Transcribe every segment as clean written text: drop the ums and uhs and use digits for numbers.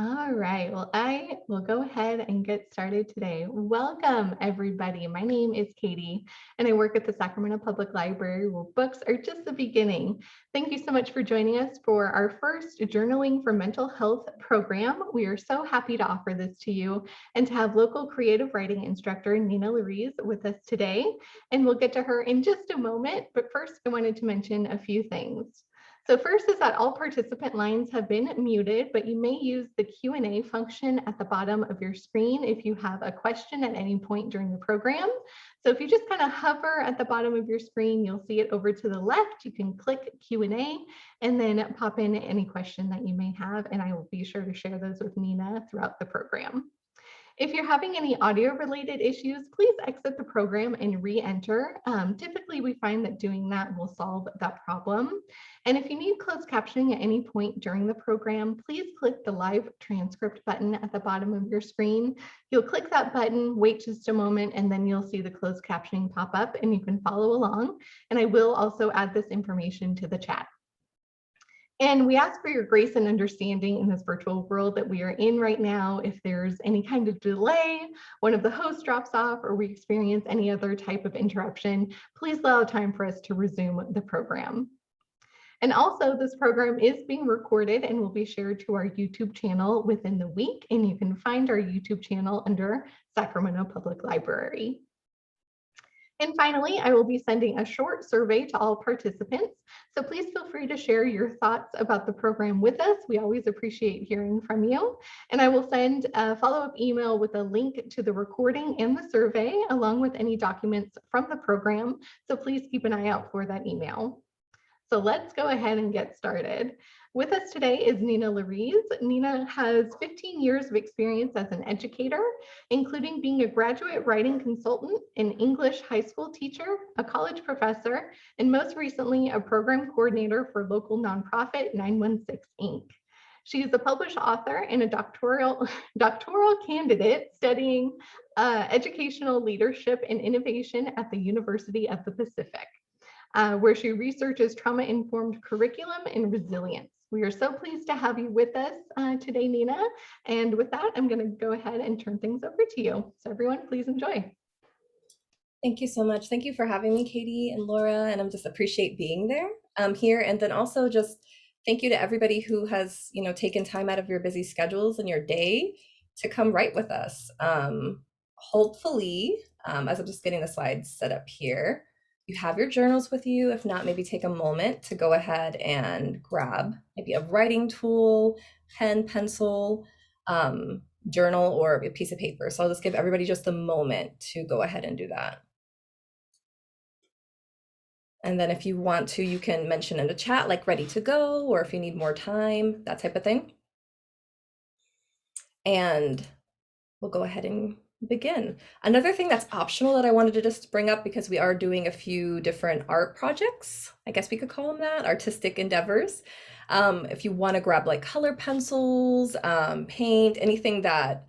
All right. Well, I will go ahead and get started today. Welcome, everybody. My name is Katie, and I work at the Sacramento Public Library, where books are just the beginning. Thank you so much for joining us for our first Journaling for Mental Health program. We are so happy to offer this to you and to have local creative writing instructor Nena Larieze with us today. And we'll get to her in just a moment. But first, I wanted to mention a few things. So first is that all participant lines have been muted, but you may use the Q&A function at the bottom of your screen if you have a question at any point during the program. So if you just kind of hover at the bottom of your screen, you'll see it over to the left. You can click Q&A and then pop in any question that you may have, and I will be sure to share those with Nena throughout the program. If you're having any audio related issues, please exit the program and re-enter. Typically, we find that doing that will solve that problem. And if you need closed captioning at any point during the program, please click the live transcript button at the bottom of your screen. You'll click that button, wait just a moment, and then you'll see the closed captioning pop up and you can follow along. And I will also add this information to the chat. And we ask for your grace and understanding in this virtual world that we are in right now. If there's any kind of delay, one of the hosts drops off, or we experience any other type of interruption, please allow time for us to resume the program. And also, this program is being recorded and will be shared to our YouTube channel within the week. And you can find our YouTube channel under Sacramento Public Library. And finally, I will be sending a short survey to all participants. So please feel free to share your thoughts about the program with us. We always appreciate hearing from you. And I will send a follow-up email with a link to the recording and the survey, along with any documents from the program. So please keep an eye out for that email. So let's go ahead and get started. With us today is Nena Larieze. Nena has 15 years of experience as an educator, including being a graduate writing consultant, an English high school teacher, a college professor, and most recently a program coordinator for local nonprofit 916 Inc. She is a published author and a doctoral candidate studying educational leadership and innovation at the University of the Pacific. Where she researches trauma-informed curriculum and resilience. We are so pleased to have you with us today, Nena. And with that, I'm going to go ahead and turn things over to you. So everyone, please enjoy. Thank you so much. Thank you for having me, Katie and Laura, and I just appreciate being there here. And then also just thank you to everybody who has, taken time out of your busy schedules and your day to come write with us. Hopefully, as I'm just getting the slides set up here, you have your journals with you. If not, maybe take a moment to go ahead and grab maybe a writing tool, pen, pencil, journal, or a piece of paper. So I'll just give everybody just a moment to go ahead and do that. And then if you want to, you can mention in the chat, like ready to go, or if you need more time, that type of thing. And we'll go ahead and begin. Another thing that's optional that I wanted to just bring up, because we are doing a few different art projects, I guess we could call them that, artistic endeavors. If you want to grab like color pencils, paint, anything that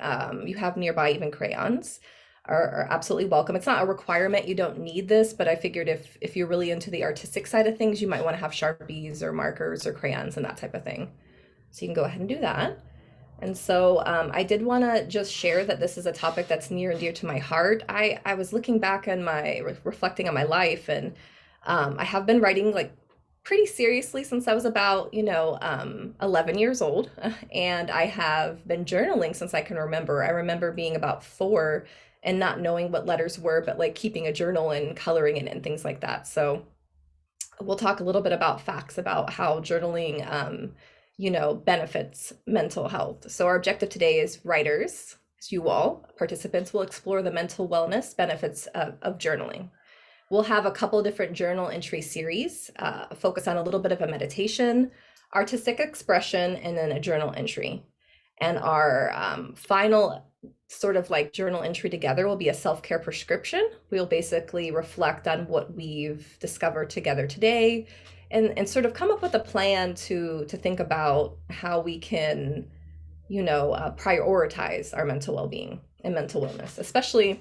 you have nearby, even crayons, are absolutely welcome. It's not a requirement, you don't need this, but I figured if you're really into the artistic side of things, you might want to have Sharpies or markers or crayons and that type of thing. So you can go ahead and do that. And so I did want to just share that this is a topic that's near and dear to my heart. I was looking back on reflecting on my life, and I have been writing like pretty seriously since I was about, 11 years old. And I have been journaling since I can remember. I remember being about 4 and not knowing what letters were, but like keeping a journal and coloring it and things like that. So we'll talk a little bit about facts about how journaling, benefits mental health. So our objective today is writers, as you all participants will explore the mental wellness benefits of journaling. We'll have a couple different journal entry series, focus on a little bit of a meditation, artistic expression, and then a journal entry. And our final sort of like journal entry together will be a self-care prescription. We'll basically reflect on what we've discovered together today and sort of come up with a plan to think about how we can, prioritize our mental well-being and mental wellness, especially,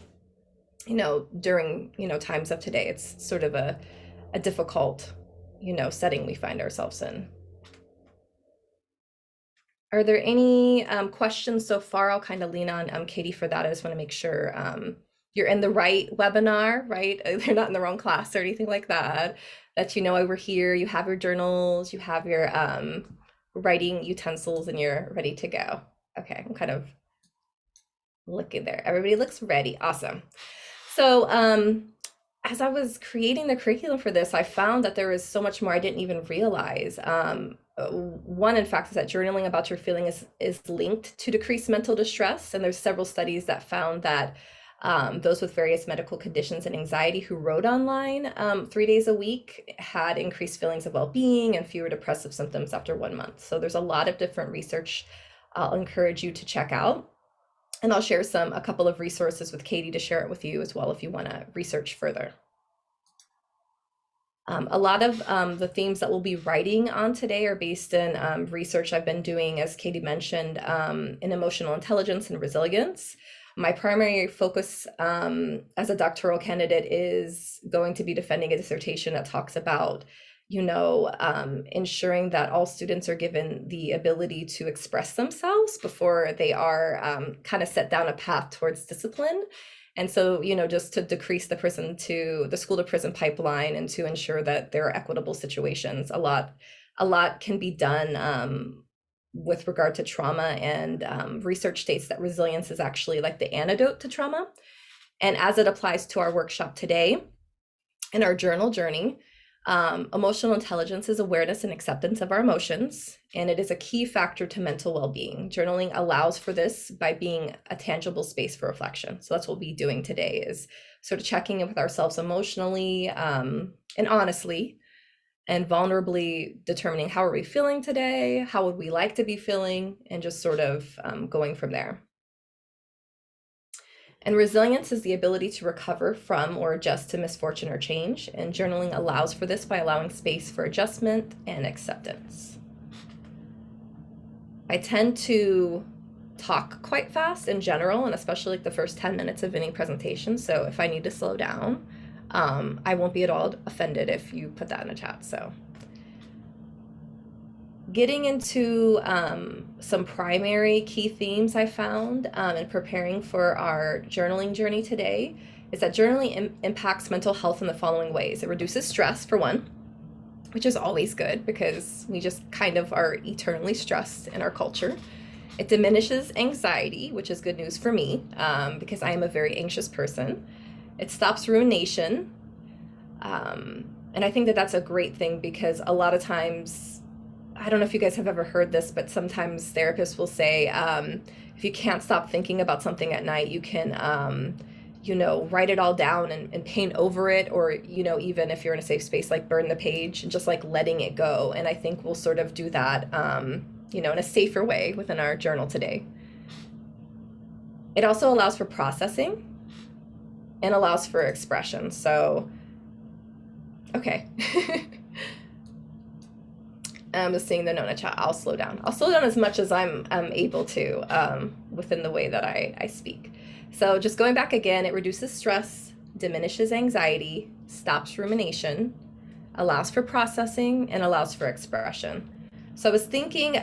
during, times of today. It's sort of a difficult, setting we find ourselves in. Are there any questions so far? I'll kind of lean on Katie for that. I just want to make sure you're in the right webinar, right? They're not in the wrong class or anything like that. That you know why we're here. You have your journals, you have your writing utensils, and you're ready to go. Okay, I'm kind of looking there. Everybody looks ready. Awesome. So as I was creating the curriculum for this, I found that there was so much more I didn't even realize. One, in fact, is that journaling about your feeling is linked to decreased mental distress. And there's several studies that found that those with various medical conditions and anxiety who wrote online 3 days a week had increased feelings of well-being and fewer depressive symptoms after 1 month. So there's a lot of different research I'll encourage you to check out. And I'll share a couple of resources with Katie to share it with you as well if you want to research further. A lot of the themes that we'll be writing on today are based in research I've been doing, as Katie mentioned, in emotional intelligence and resilience. My primary focus as a doctoral candidate is going to be defending a dissertation that talks about, ensuring that all students are given the ability to express themselves before they are kind of set down a path towards discipline. And so, just to decrease the school to prison pipeline and to ensure that there are equitable situations, a lot can be done with regard to trauma, and research states that resilience is actually like the antidote to trauma. And as it applies to our workshop today in our journal journey, emotional intelligence is awareness and acceptance of our emotions, and it is a key factor to mental well-being. Journaling allows for this by being a tangible space for reflection. So that's what we'll be doing today, is sort of checking in with ourselves emotionally and honestly and vulnerably determining how are we feeling today, how would we like to be feeling, and just sort of going from there. And resilience is the ability to recover from or adjust to misfortune or change. And journaling allows for this by allowing space for adjustment and acceptance. I tend to talk quite fast in general, and especially like the first 10 minutes of any presentation. So if I need to slow down, I won't be at all offended if you put that in the chat. So getting into some primary key themes I found in preparing for our journaling journey today is that journaling impacts mental health in the following ways. It reduces stress, for one, which is always good because we just kind of are eternally stressed in our culture. It diminishes anxiety, which is good news for me because I am a very anxious person. It stops rumination. And I think that that's a great thing because a lot of times, I don't know if you guys have ever heard this, but sometimes therapists will say, if you can't stop thinking about something at night, you can, write it all down and paint over it, or, even if you're in a safe space, like burn the page and just like letting it go. And I think we'll sort of do that, in a safer way within our journal today. It also allows for processing and allows for expression. So, okay. I'm just seeing the Nona chat. I'll slow down. I'll slow down as much as I'm able to within the way that I speak. So just going back again, it reduces stress, diminishes anxiety, stops rumination, allows for processing, and allows for expression. So I was thinking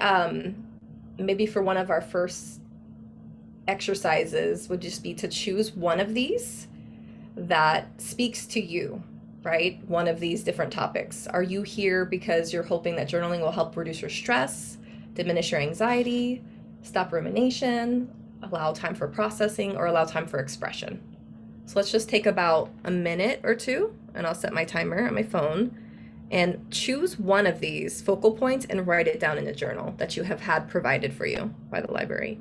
maybe for one of our first exercises would just be to choose one of these that speaks to you. Right? One of these different topics. Are you here because you're hoping that journaling will help reduce your stress, diminish your anxiety, stop rumination, allow time for processing, or allow time for expression? So let's just take about a minute or two, and I'll set my timer on my phone and choose one of these focal points and write it down in a journal that you have had provided for you by the library.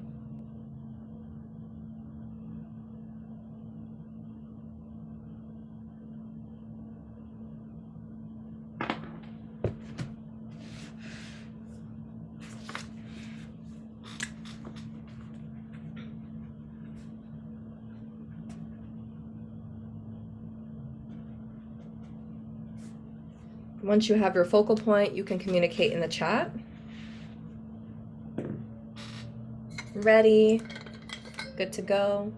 Once you have your focal point, you can communicate in the chat. Ready, good to go.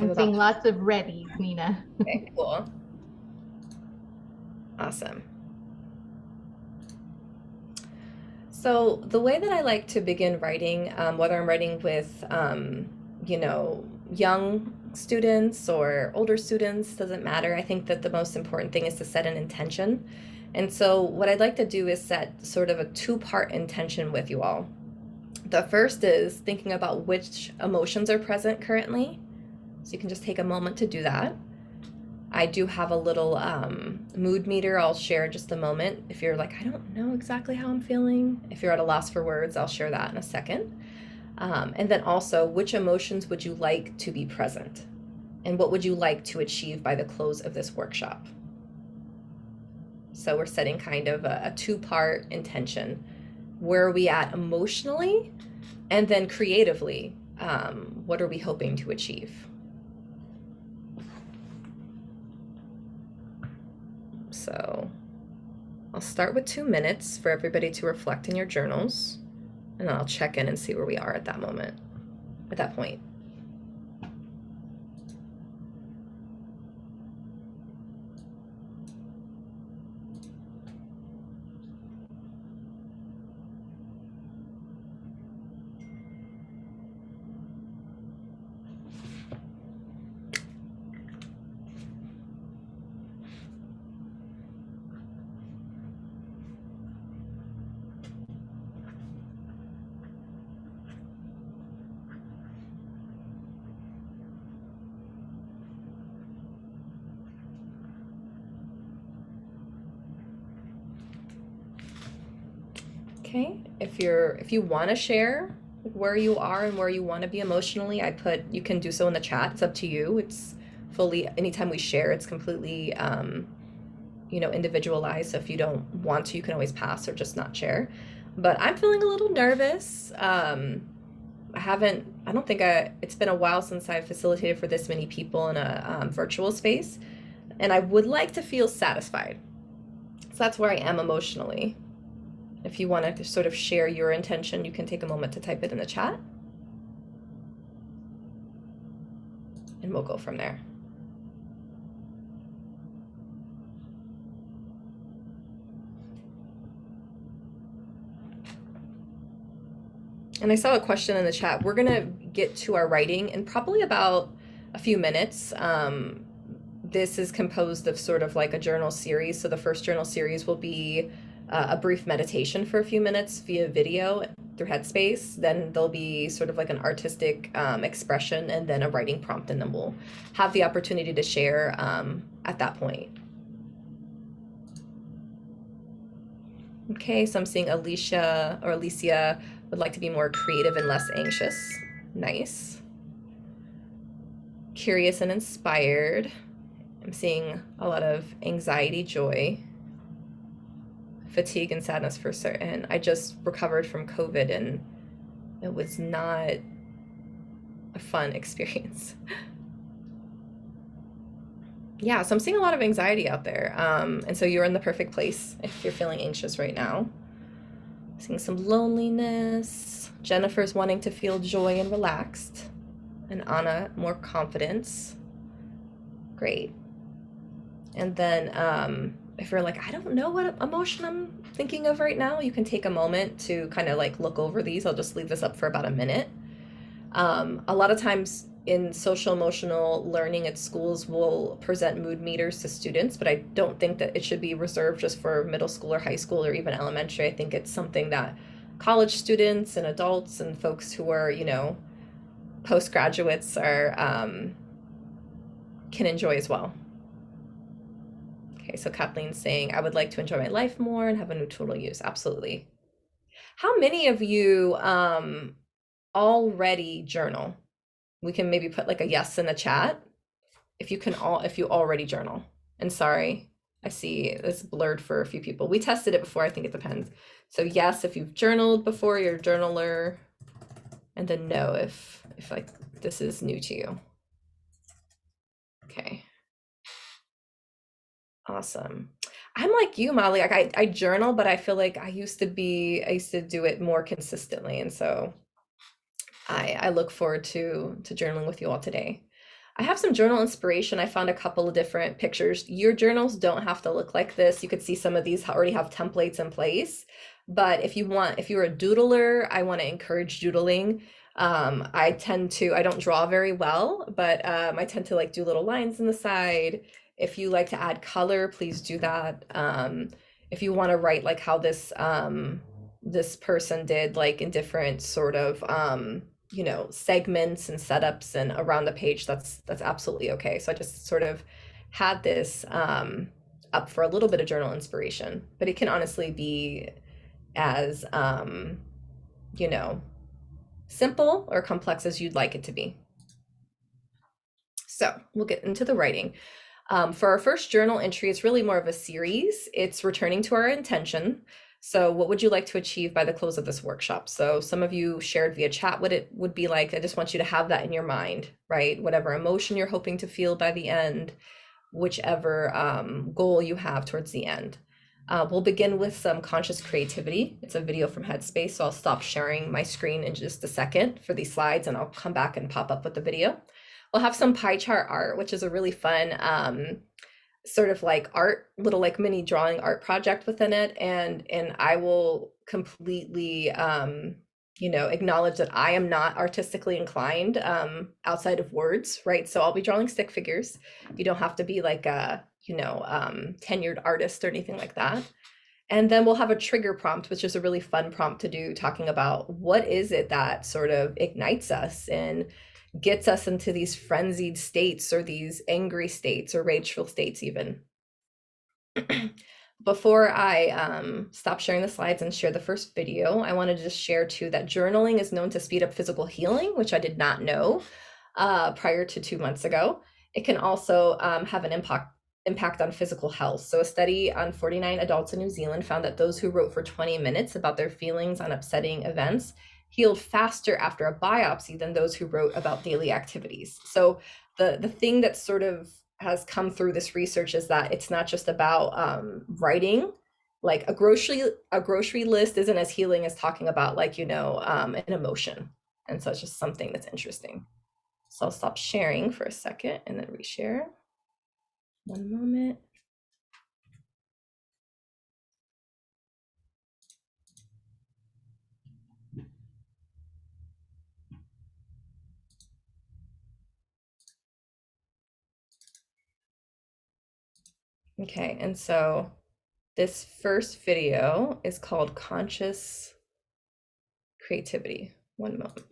have I'm about, seeing lots of readies, Nina. okay, cool. Awesome. So the way that I like to begin writing, whether I'm writing with, you know, young students or older students, doesn't matter. I think that the most important thing is to set an intention. And so what I'd like to do is set sort of a two-part intention with you all. The first is thinking about which emotions are present currently. So you can just take a moment to do that. I do have a little mood meter I'll share in just a moment. If you're like, I don't know exactly how I'm feeling, if you're at a loss for words, I'll share that in a second. And then also, which emotions would you like to be present? And what would you like to achieve by the close of this workshop? So we're setting kind of a two-part intention. Where are we at emotionally? And then creatively, what are we hoping to achieve? So I'll start with 2 minutes for everybody to reflect in your journals, and I'll check in and see where we are at that moment, at that point. Okay, if you want to share where you are and where you want to be emotionally, you can do so in the chat. It's up to you. It's fully, anytime we share, it's completely you know, individualized. So if you don't want to, you can always pass or just not share. But I'm feeling a little nervous. I don't think it's been a while since I've facilitated for this many people in a virtual space, and I would like to feel satisfied. So that's where I am emotionally. If you want to sort of share your intention, you can take a moment to type it in the chat, and we'll go from there. And I saw a question in the chat. We're going to get to our writing in probably about a few minutes. This is composed of sort of like a journal series. So the first journal series will be a brief meditation for a few minutes via video through Headspace. Then there'll be sort of like an artistic expression and then a writing prompt, and then we'll have the opportunity to share at that point. Okay, so I'm seeing Alicia would like to be more creative and less anxious. Nice. Curious and inspired. I'm seeing a lot of anxiety, joy, fatigue, and sadness for certain. I just recovered from COVID and it was not a fun experience. Yeah, so I'm seeing a lot of anxiety out there. And so you're in the perfect place if you're feeling anxious right now. Seeing some loneliness. Jennifer's wanting to feel joy and relaxed. And Anna, more confidence. Great. And then if you're like, I don't know what emotion I'm thinking of right now, you can take a moment to kind of like look over these. I'll just leave this up for about a minute. A lot of times in social emotional learning at schools, we'll present mood meters to students, but I don't think that it should be reserved just for middle school or high school or even elementary. I think it's something that college students and adults and folks who are, you know, postgraduates are can enjoy as well. Okay, so Kathleen's saying, I would like to enjoy my life more and have a new tool to use. Absolutely. How many of you already journal? We can maybe put like a yes in the chat if you already journal. And sorry, I see it's blurred for a few people. We tested it before, I think it depends. So yes, if you've journaled before, you're a journaler, and then no if like this is new to you. Okay. Awesome. I'm like you, Molly. Like I journal, but I feel like I used to do it more consistently, and so I look forward to journaling with you all today. I have some journal inspiration. I found a couple of different pictures. Your journals don't have to look like this. You could see some of these already have templates in place. But if you're a doodler, I want to encourage doodling. I don't draw very well, but I tend to like do little lines in the side. If you like to add color, please do that. If you want to write like how this person did, like in different sort of segments and setups and around the page, that's absolutely okay. So I just sort of had this up for a little bit of journal inspiration, but it can honestly be as simple or complex as you'd like it to be. So we'll get into the writing. For our first journal entry, it's really more of a series. It's returning to our intention. So what would you like to achieve by the close of this workshop? So some of you shared via chat what it would be like. I just want you to have that in your mind, right? Whatever emotion you're hoping to feel by the end, whichever goal you have towards the end. We'll begin with some conscious creativity. It's a video from Headspace, so I'll stop sharing my screen in just a second for these slides, and I'll come back and pop up with the video. We'll have some pie chart art, which is a really fun sort of like art, little like mini drawing art project within it. And I will completely, acknowledge that I am not artistically inclined outside of words, right? So I'll be drawing stick figures. You don't have to be like a, tenured artist or anything like that. And then we'll have a trigger prompt, which is a really fun prompt to do, talking about what is it that sort of ignites us and gets us into these frenzied states or these angry states or rageful states even. Before I stop sharing the slides and share the first video, I wanted to just share too that journaling is known to speed up physical healing, which I did not know prior to 2 months ago. It can also have an impact on physical health. So a study on 49 adults in New Zealand found that those who wrote for 20 minutes about their feelings on upsetting events healed faster after a biopsy than those who wrote about daily activities. So the thing that sort of has come through this research is that it's not just about writing. Like a grocery list isn't as healing as talking about like, an emotion. And so it's just something that's interesting. So I'll stop sharing for a second and then reshare. One moment. Okay, and so this first video is called Conscious Creativity. One moment.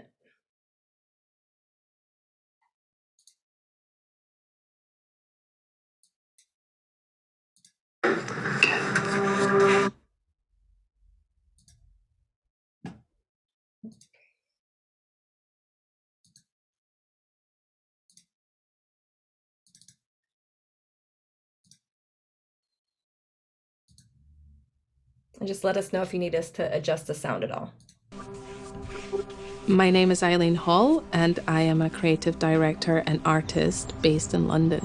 And just let us know if you need us to adjust the sound at all. My name is Eileen Hall, and I am a creative director and artist based in London.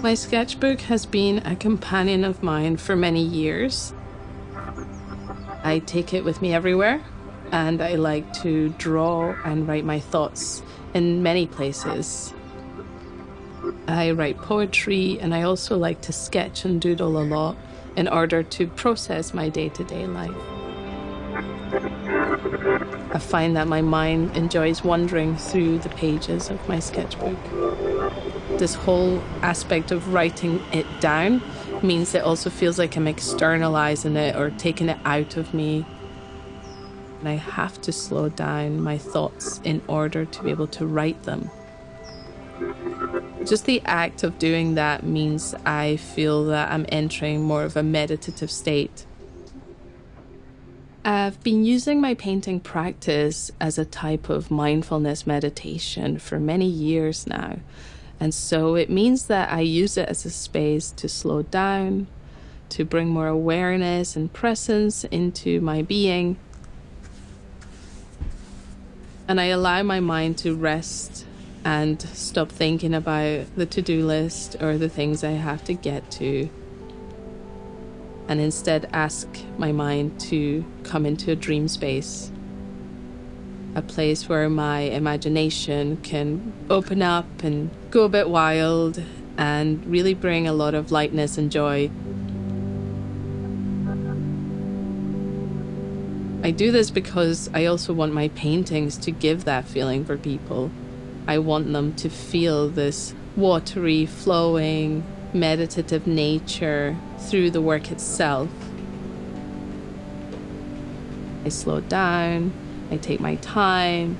My sketchbook has been a companion of mine for many years. I take it with me everywhere, and I like to draw and write my thoughts in many places. I write poetry, and I also like to sketch and doodle a lot in order to process my day-to-day life. I find that my mind enjoys wandering through the pages of my sketchbook. This whole aspect of writing it down means it also feels like I'm externalizing it or taking it out of me. And I have to slow down my thoughts in order to be able to write them. Just the act of doing that means I feel that I'm entering more of a meditative state. I've been using my painting practice as a type of mindfulness meditation for many years now. And so it means that I use it as a space to slow down, to bring more awareness and presence into my being. And I allow my mind to rest and stop thinking about the to-do list or the things I have to get to, and instead ask my mind to come into a dream space. a place where my imagination can open up and go a bit wild and really bring a lot of lightness and joy. I do this because I also want my paintings to give that feeling for people. I want them to feel this watery, flowing, meditative nature through the work itself. I slow down, I take my time,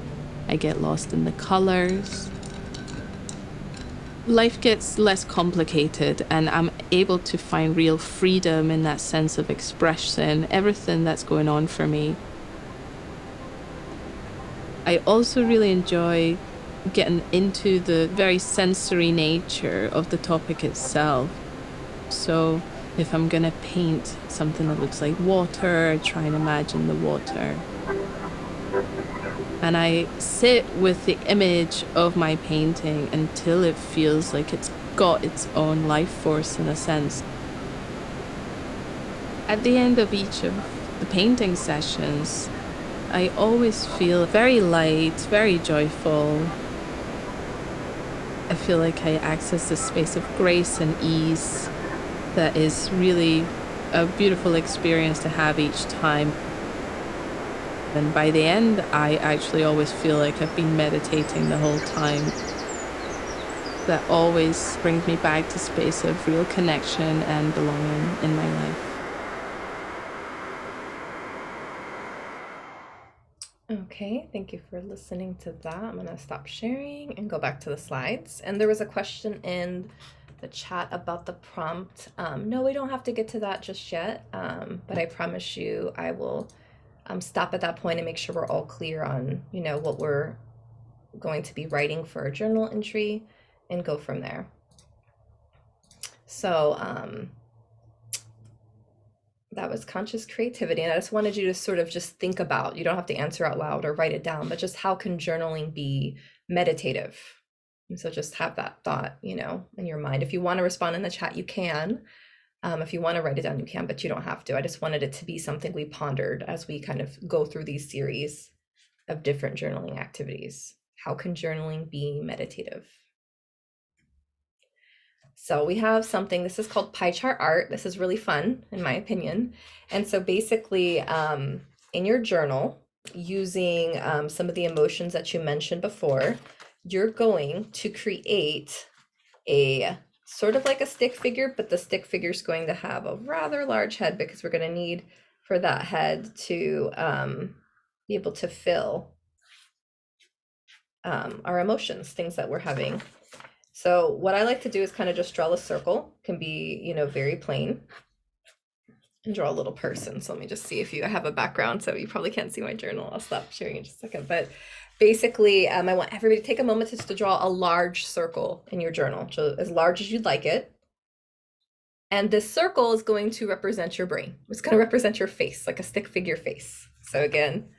I get lost in the colors. Life gets less complicated and I'm able to find real freedom in that sense of expression, everything that's going on for me. I also really enjoy getting into the very sensory nature of the topic itself. So if I'm gonna paint something that looks like water, I try and imagine the water. And I sit with the image of my painting until it feels like it's got its own life force in a sense. At the end of each of the painting sessions, I always feel very light, very joyful. I feel like I access this space of grace and ease that is really a beautiful experience to have each time. And by the end, I actually always feel like I've been meditating the whole time. That always brings me back to space of real connection and belonging in my life. Okay, thank you for listening to that. I'm gonna stop sharing and go back to the slides. And there was a question in the chat about the prompt. No, we don't have to get to that just yet, but I promise you I will stop at that point and make sure we're all clear on, what we're going to be writing for a journal entry and go from there. So that was conscious creativity. And I just wanted you to sort of just think about, you don't have to answer out loud or write it down, but just how can journaling be meditative? And so just have that thought, in your mind. If you want to respond in the chat, you can. If you want to write it down, you can, but you don't have to. I just wanted it to be something we pondered as we kind of go through these series of different journaling activities. How can journaling be meditative? So we have something, this is called pie chart art. This is really fun, in my opinion. And so basically, in your journal, using some of the emotions that you mentioned before, you're going to create a sort of like a stick figure, but the stick figure is going to have a rather large head because we're going to need for that head to be able to fill our emotions, things that we're having. So what I like to do is kind of just draw a circle. Can be, very plain, and draw a little person. So let me just see if I have a background, so you probably can't see my journal. I'll stop sharing in just a second. But basically, I want everybody to take a moment just to draw a large circle in your journal, so as large as you'd like it. And this circle is going to represent your brain. It's going to represent your face, like a stick figure face. So again,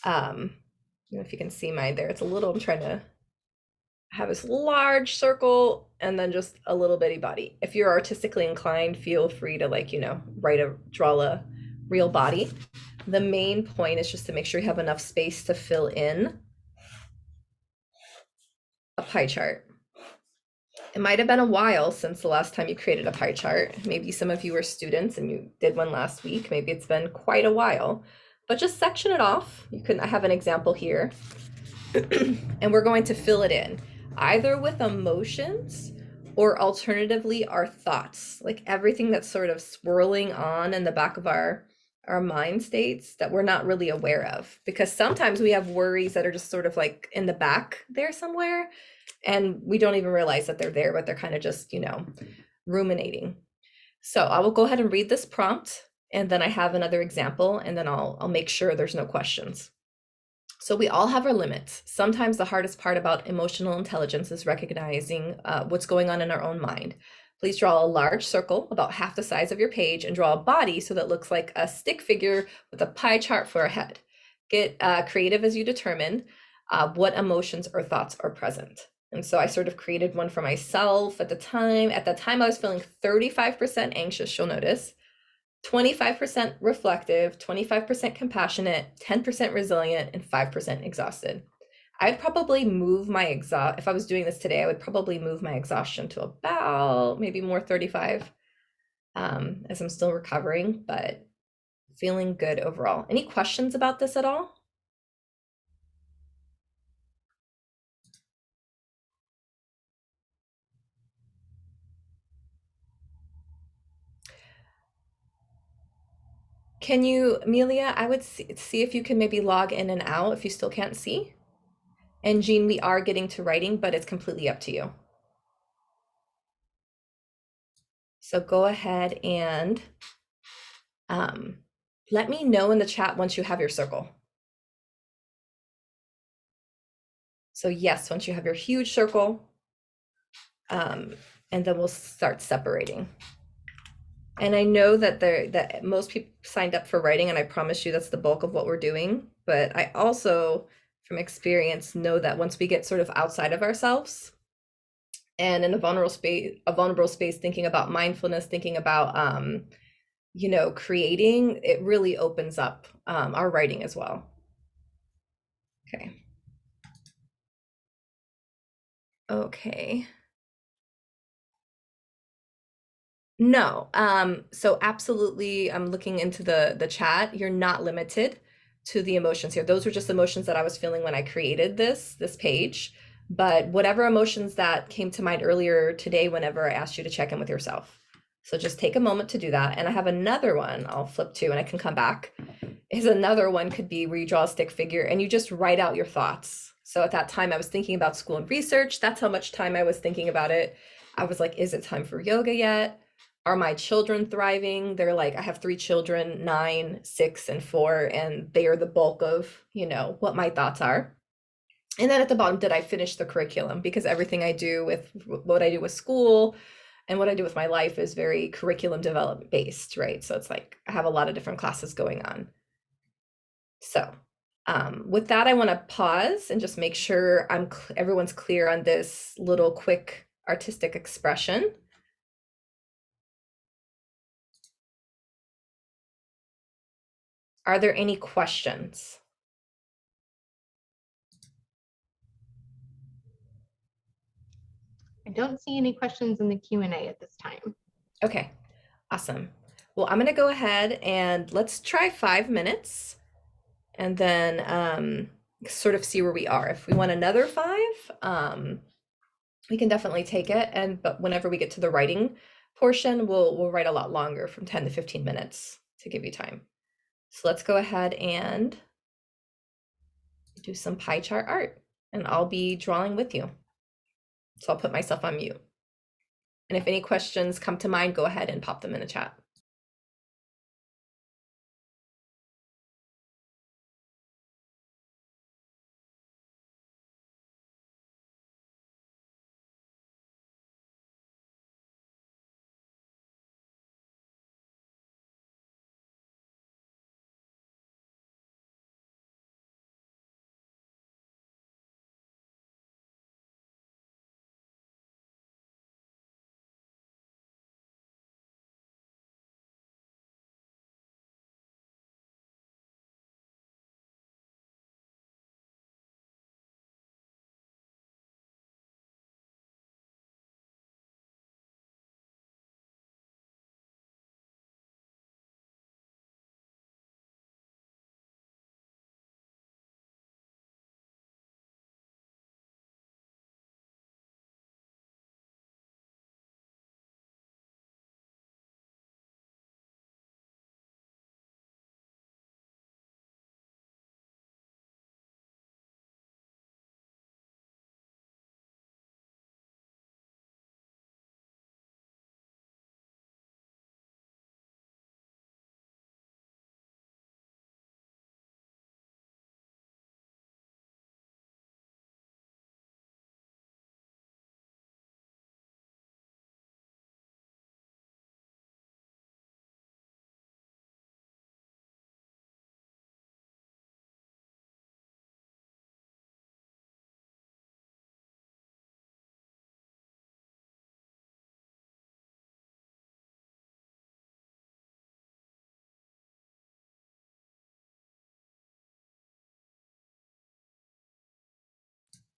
if you can see mine there, it's a little, I'm trying to have this large circle and then just a little bitty body. If you're artistically inclined, feel free to draw a real body. The main point is just to make sure you have enough space to fill in a pie chart. It might have been a while since the last time you created a pie chart. Maybe some of you were students and you did one last week. Maybe it's been quite a while, but just section it off. I have an example here and we're going to fill it in either with emotions or alternatively our thoughts, like everything that's sort of swirling on in the back of our mind states that we're not really aware of, because sometimes we have worries that are just sort of like in the back there somewhere and we don't even realize that they're there, but they're kind of just, ruminating. So I will go ahead and read this prompt and then I have another example and then I'll make sure there's no questions. So we all have our limits. Sometimes the hardest part about emotional intelligence is recognizing what's going on in our own mind. Please draw a large circle about half the size of your page and draw a body so that it looks like a stick figure with a pie chart for a head. Get creative as you determine what emotions or thoughts are present. And so I sort of created one for myself at the time. At that time, I was feeling 35% anxious, you'll notice, 25% reflective, 25% compassionate, 10% resilient, and 5% exhausted. I'd probably move my if I was doing this today, I would probably move my exhaustion to about maybe more 35, as I'm still recovering, but feeling good overall. Any questions about this at all? Can you, Amelia, I would see if you can maybe log in and out if you still can't see. And Jean, we are getting to writing, but it's completely up to you. So go ahead and let me know in the chat once you have your circle. So yes, once you have your huge circle, and then we'll start separating. And I know that that most people signed up for writing, and I promise you that's the bulk of what we're doing. But I also, from experience, know that once we get sort of outside of ourselves and in a vulnerable space, thinking about mindfulness, thinking about creating, it really opens up our writing as well. Okay. No. So absolutely, I'm looking into the chat. You're not limited to the emotions here. Those were just emotions that I was feeling when I created this page. But whatever emotions that came to mind earlier today, whenever I asked you to check in with yourself. So just take a moment to do that. And I have another one I'll flip to, and I can come back. Is another one could be where you draw a stick figure and you just write out your thoughts. So at that time I was thinking about school and research. That's how much time I was thinking about it. I was like, is it time for yoga yet? Are my children thriving? They're like, I have 3 children, 9, 6, and 4, and they are the bulk of, what my thoughts are. And then at the bottom, did I finish the curriculum? Because everything I do with what I do with school and what I do with my life is very curriculum development based, right? So it's like I have a lot of different classes going on. So with that, I want to pause and just make sure everyone's clear on this little quick artistic expression. Are there any questions? I don't see any questions in the Q&A at this time. Okay, awesome. Well, I'm going to go ahead and let's try 5 minutes and then sort of see where we are. If we want another 5, we can definitely take it. But whenever we get to the writing portion, we'll write a lot longer, from 10 to 15 minutes to give you time. So let's go ahead and do some pie chart art, and I'll be drawing with you. So I'll put myself on mute. And if any questions come to mind, go ahead and pop them in the chat.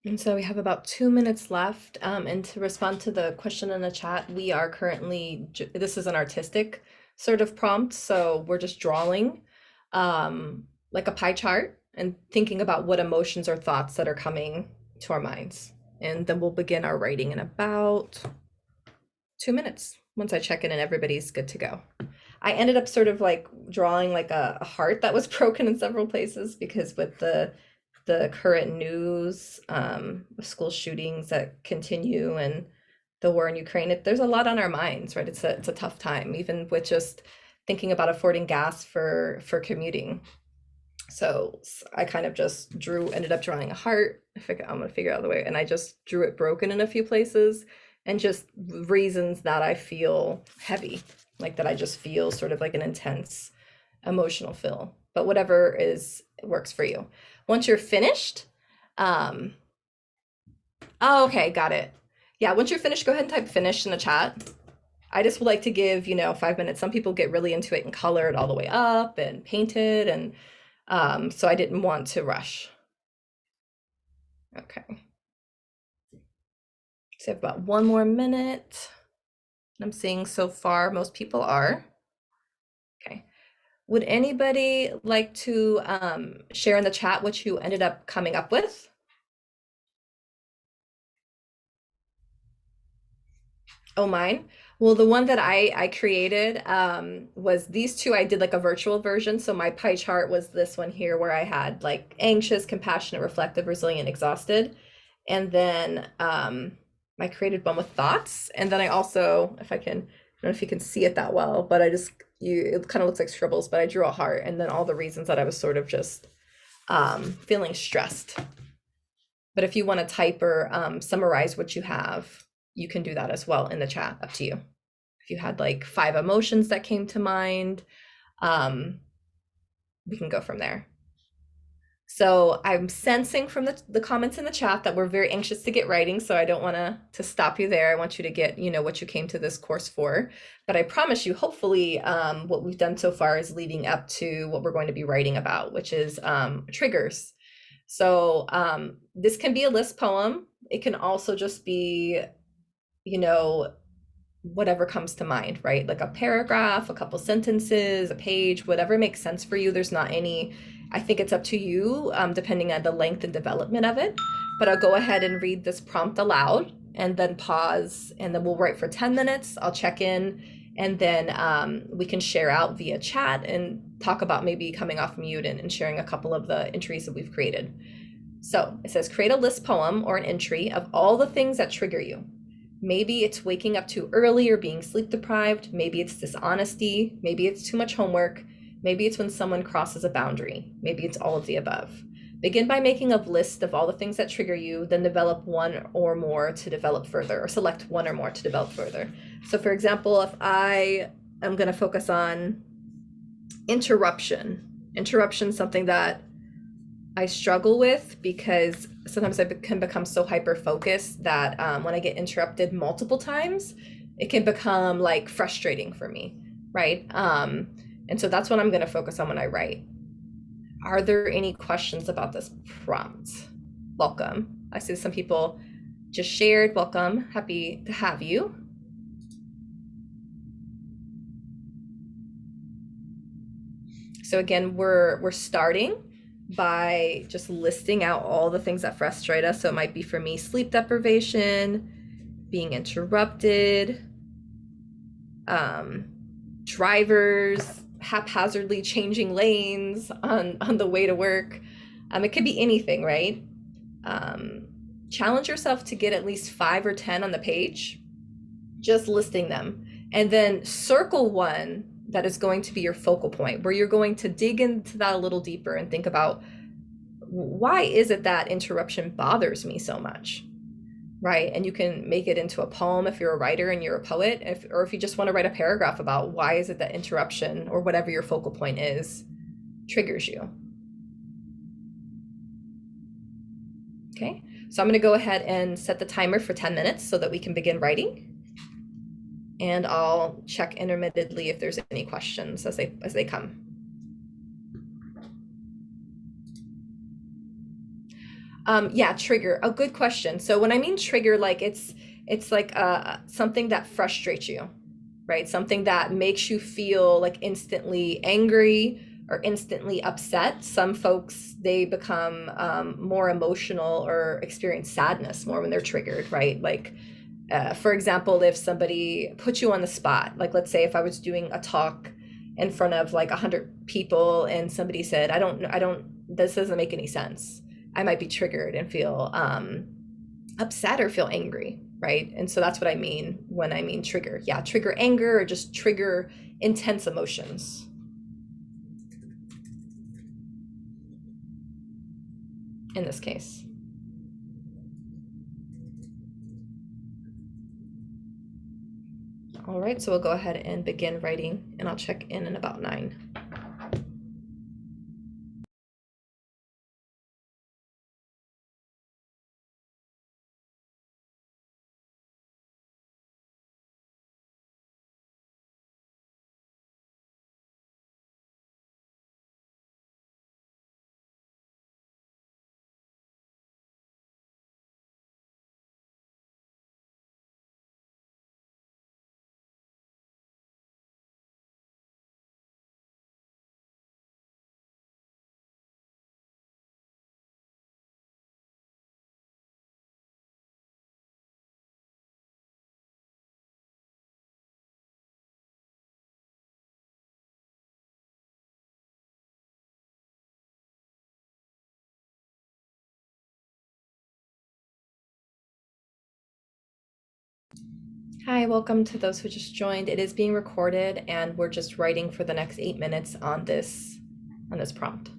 And so we have about 2 minutes left. And to respond to the question in the chat, we are currently, this is an artistic sort of prompt. So we're just drawing like a pie chart and thinking about what emotions or thoughts that are coming to our minds. And then we'll begin our writing in about 2 minutes once I check in and everybody's good to go. I ended up sort of like drawing like a heart that was broken in several places because with the current news, school shootings that continue and the war in Ukraine, there's a lot on our minds, right? It's a tough time, even with just thinking about affording gas for commuting. So I kind of just ended up drawing a heart. I'm gonna figure out the way, and I just drew it broken in a few places, and just reasons that I feel heavy, like that I just feel sort of like an intense emotional feel. But whatever works for you. Once you're finished, oh, okay, got it. Yeah, once you're finished, go ahead and type finish in the chat. I just would like to give, 5 minutes. Some people get really into it and color it all the way up and paint it, and so I didn't want to rush. Okay. So I have about 1 more minute. I'm seeing so far most people are. Okay. Would anybody like to share in the chat what you ended up coming up with? Oh, mine? Well, the one that I created was these two. I did like a virtual version. So my pie chart was this one here where I had like anxious, compassionate, reflective, resilient, exhausted. And then I created one with thoughts. And then I also, I don't know if you can see it that well, but it kind of looks like scribbles, but I drew a heart and then all the reasons that I was sort of just feeling stressed. But if you want to type or summarize what you have, you can do that as well in the chat, up to you. If you had like 5 emotions that came to mind, we can go from there. So I'm sensing from the comments in the chat that we're very anxious to get writing. So I don't want to stop you there. I want you to get, what you came to this course for. But I promise you, hopefully what we've done so far is leading up to what we're going to be writing about, which is triggers. So this can be a list poem. It can also just be, whatever comes to mind, right? Like a paragraph, a couple sentences, a page, whatever makes sense for you. There's not any, I think it's up to you, depending on the length and development of it. But I'll go ahead and read this prompt aloud and then pause, and then we'll write for 10 minutes. I'll check in, and then we can share out via chat and talk about maybe coming off mute and sharing a couple of the entries that we've created. So it says, create a list poem or an entry of all the things that trigger you. Maybe it's waking up too early or being sleep deprived. Maybe it's dishonesty. Maybe it's too much homework. Maybe it's when someone crosses a boundary. Maybe it's all of the above. Begin by making a list of all the things that trigger you, then develop one or more to develop further, or select one or more to develop further. So for example, if I am going to focus on interruption is something that I struggle with because sometimes I can become so hyper-focused that when I get interrupted multiple times, it can become like frustrating for me, right? And so that's what I'm going to focus on when I write. Are there any questions about this prompt? Welcome. I see some people just shared. Welcome. Happy to have you. So again, we're starting by just listing out all the things that frustrate us. So it might be, for me, sleep deprivation, being interrupted, drivers haphazardly changing lanes on the way to work. It could be anything, right? Challenge yourself to get at least 5 or 10 on the page, just listing them, and then circle one that is going to be your focal point, where you're going to dig into that a little deeper and think about, why is it that interruption bothers me so much, right? And you can make it into a poem if you're a writer and you're a poet, or if you just want to write a paragraph about why is it that interruption, or whatever your focal point is, triggers you. Okay, so I'm going to go ahead and set the timer for 10 minutes so that we can begin writing. And I'll check intermittently if there's any questions as they come. Yeah, trigger. A good question. So when I mean trigger, like it's like something that frustrates you, right? Something that makes you feel like instantly angry or instantly upset. Some folks, they become more emotional or experience sadness more when they're triggered, right? Like, for example, if somebody puts you on the spot, like let's say if I was doing a talk in front of like 100 people and somebody said, this doesn't make any sense. I might be triggered and feel upset or feel angry, right? And so that's what I mean when I mean trigger. Yeah, trigger anger or just trigger intense emotions in this case. All right, so we'll go ahead and begin writing, and I'll check in about 9. Hi, welcome to those who just joined. It is being recorded and we're just writing for the next 8 minutes on this prompt.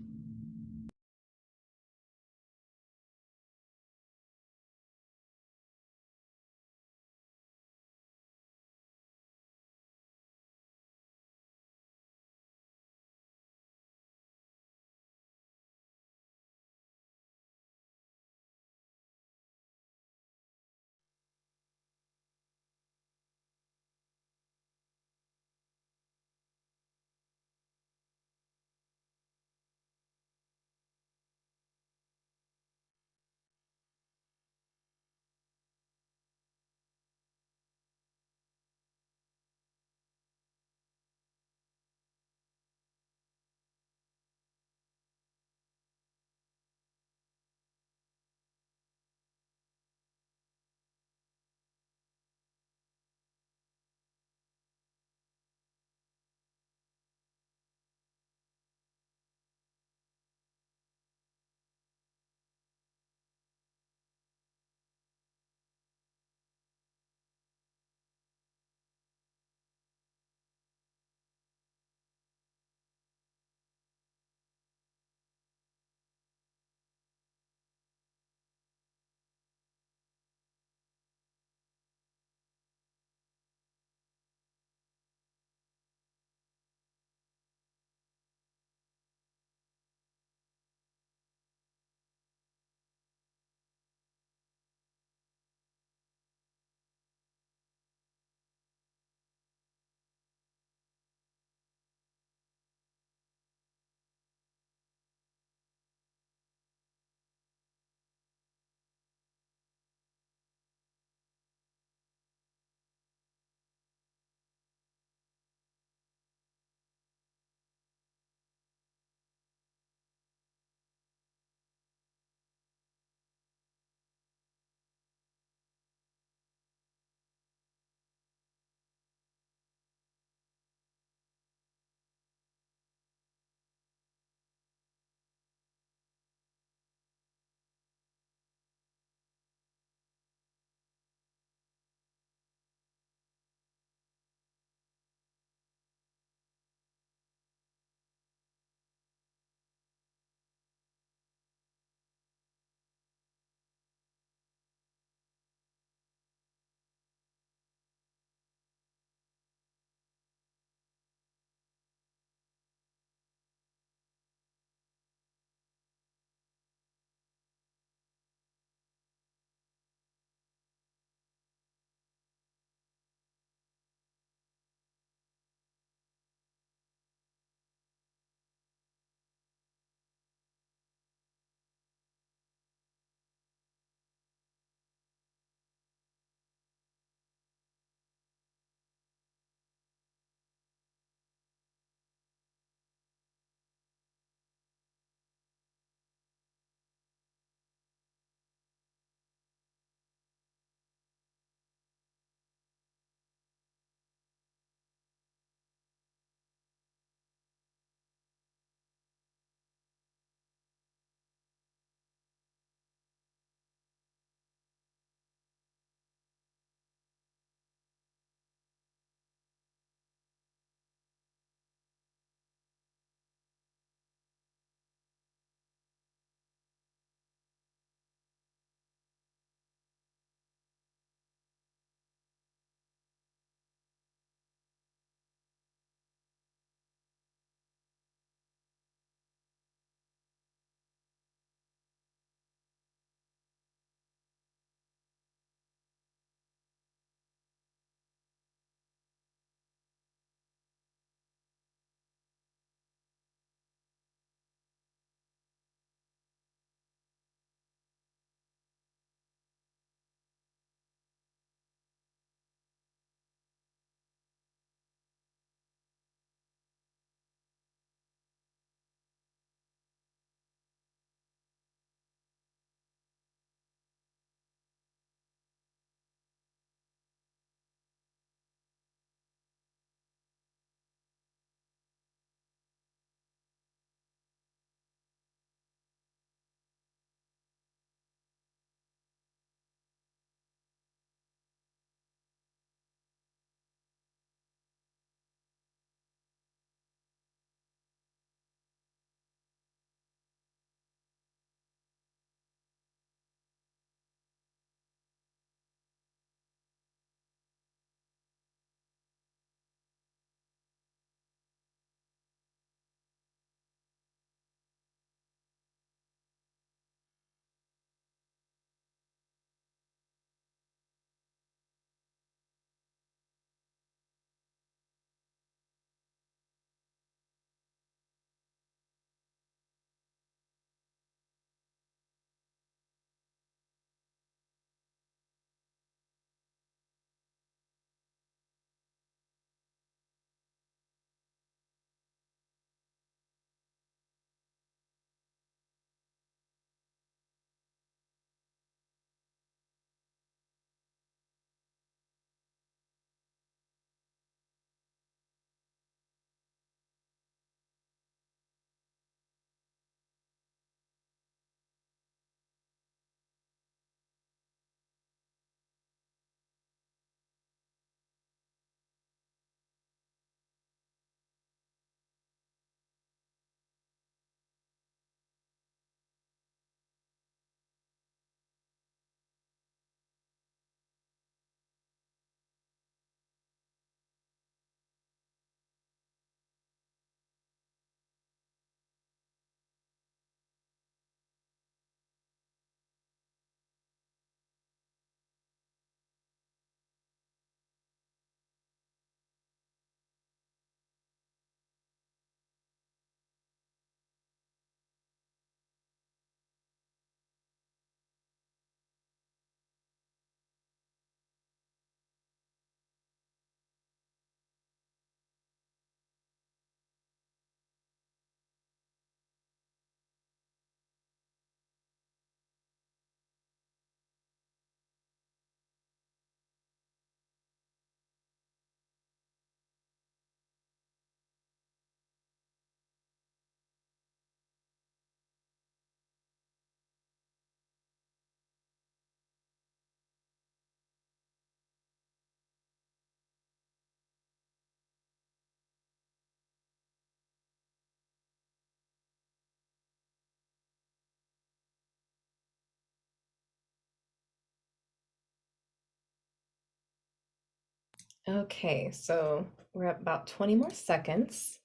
Okay, so we're at about 20 more seconds.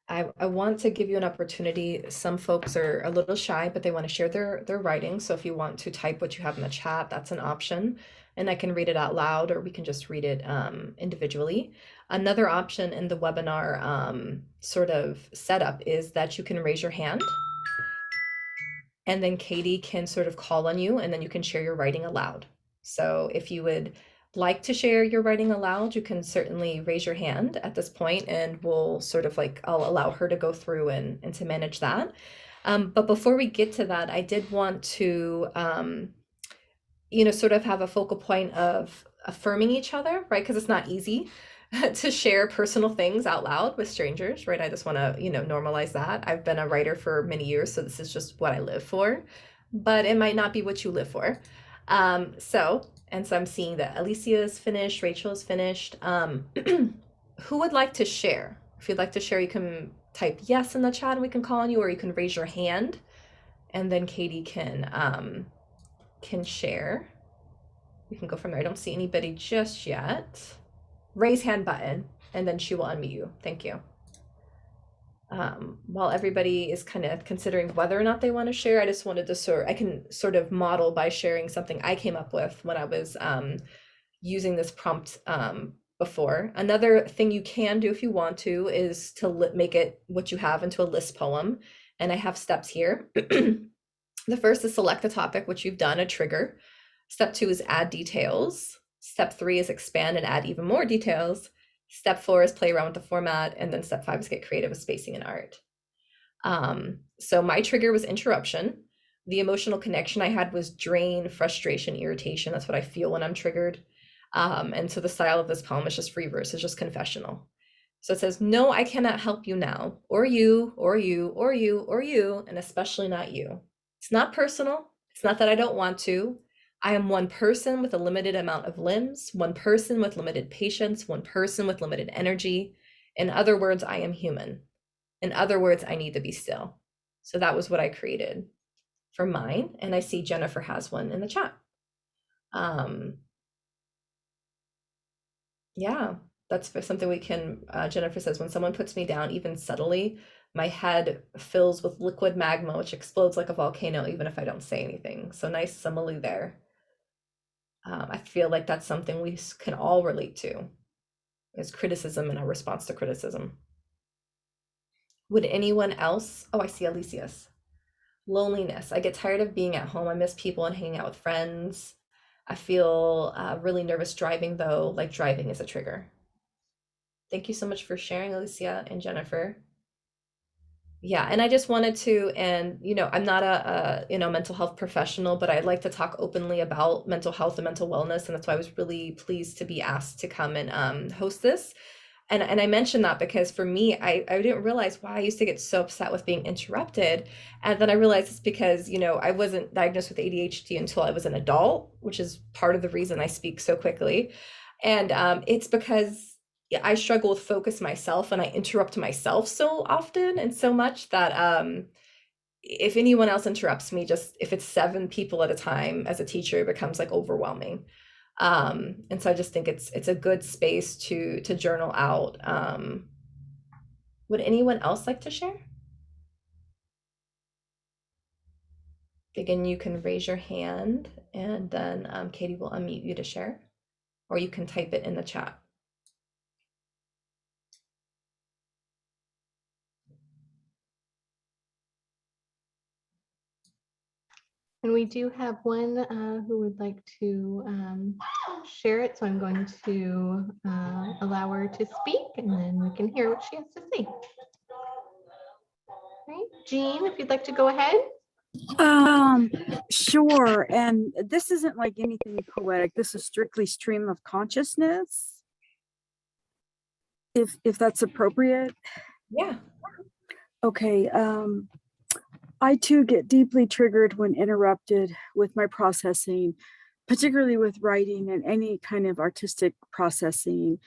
I want to give you an opportunity. Some folks are a little shy, but they want to share their writing. So if you want to type what you have in the chat, that's an option. And I can read it out loud, or we can just read it individually. Another option in the webinar sort of setup is that you can raise your hand, and then Katie can sort of call on you, and then you can share your writing aloud. So if you would like to share your writing aloud, you can certainly raise your hand at this point, and we'll sort of like, I'll allow her to go through and to manage that. But before we get to that, I did want to, sort of have a focal point of affirming each other, right? Because it's not easy to share personal things out loud with strangers, right? I just want to, normalize that. I've been a writer for many years, so this is just what I live for, but it might not be what you live for. So I'm seeing that Alicia is finished, Rachel is finished. Who would like to share? If you'd like to share, you can type yes in the chat and we can call on you, or you can raise your hand and then Katie can share. We can go from there. I don't see anybody just yet. Raise hand button, and then she will unmute you. Thank you. While everybody is kind of considering whether or not they want to share, I just wanted to I can sort of model by sharing something I came up with when I was using this prompt before. Another thing you can do if you want to is to make it what you have into a list poem. And I have steps here. The first is select the topic, which you've done, a trigger. Step 2 is add details. Step 3 is expand and add even more details. Step 4 is play around with the format. And then step 5 is get creative with spacing and art. So my trigger was interruption. The emotional connection I had was drain, frustration, irritation. That's what I feel when I'm triggered. And so the style of this poem is just free verse, it's just confessional. So it says, no, I cannot help you now, or you, or you, or you, or you, and especially not you. It's not personal. It's not that I don't want to. I am one person with a limited amount of limbs, one person with limited patience, one person with limited energy. In other words, I am human. In other words, I need to be still. So that was what I created for mine. And I see Jennifer has one in the chat. Yeah, that's something we can, Jennifer says, when someone puts me down, even subtly, my head fills with liquid magma, which explodes like a volcano, even if I don't say anything. So nice simile there. I feel like that's something we can all relate to, is criticism and our response to criticism. Would anyone else? Oh, I see Alicia's. Loneliness. I get tired of being at home. I miss people and hanging out with friends. I feel really nervous driving, though, like driving is a trigger. Thank you so much for sharing, Alicia and Jennifer. Yeah, and I just wanted to, and I'm not a mental health professional, but I'd like to talk openly about mental health and mental wellness, and that's why I was really pleased to be asked to come and host this. And I mentioned that because for me, I didn't realize why I used to get so upset with being interrupted. And then I realized it's because, I wasn't diagnosed with ADHD until I was an adult, which is part of the reason I speak so quickly. And it's because I struggle with focus myself, and I interrupt myself so often and so much that if anyone else interrupts me, just if it's 7 people at a time as a teacher, it becomes like overwhelming. And so I just think it's a good space to journal out. Would anyone else like to share? Again, you can raise your hand, and then Katie will unmute you to share, or you can type it in the chat. And we do have one who would like to share it. So I'm going to allow her to speak, and then we can hear what she has to say. All right, Jean, if you'd like to go ahead. Sure. And this isn't like anything poetic. This is strictly stream of consciousness. If that's appropriate. Yeah. Okay. I too get deeply triggered when interrupted with my processing, particularly with writing and any kind of artistic processing.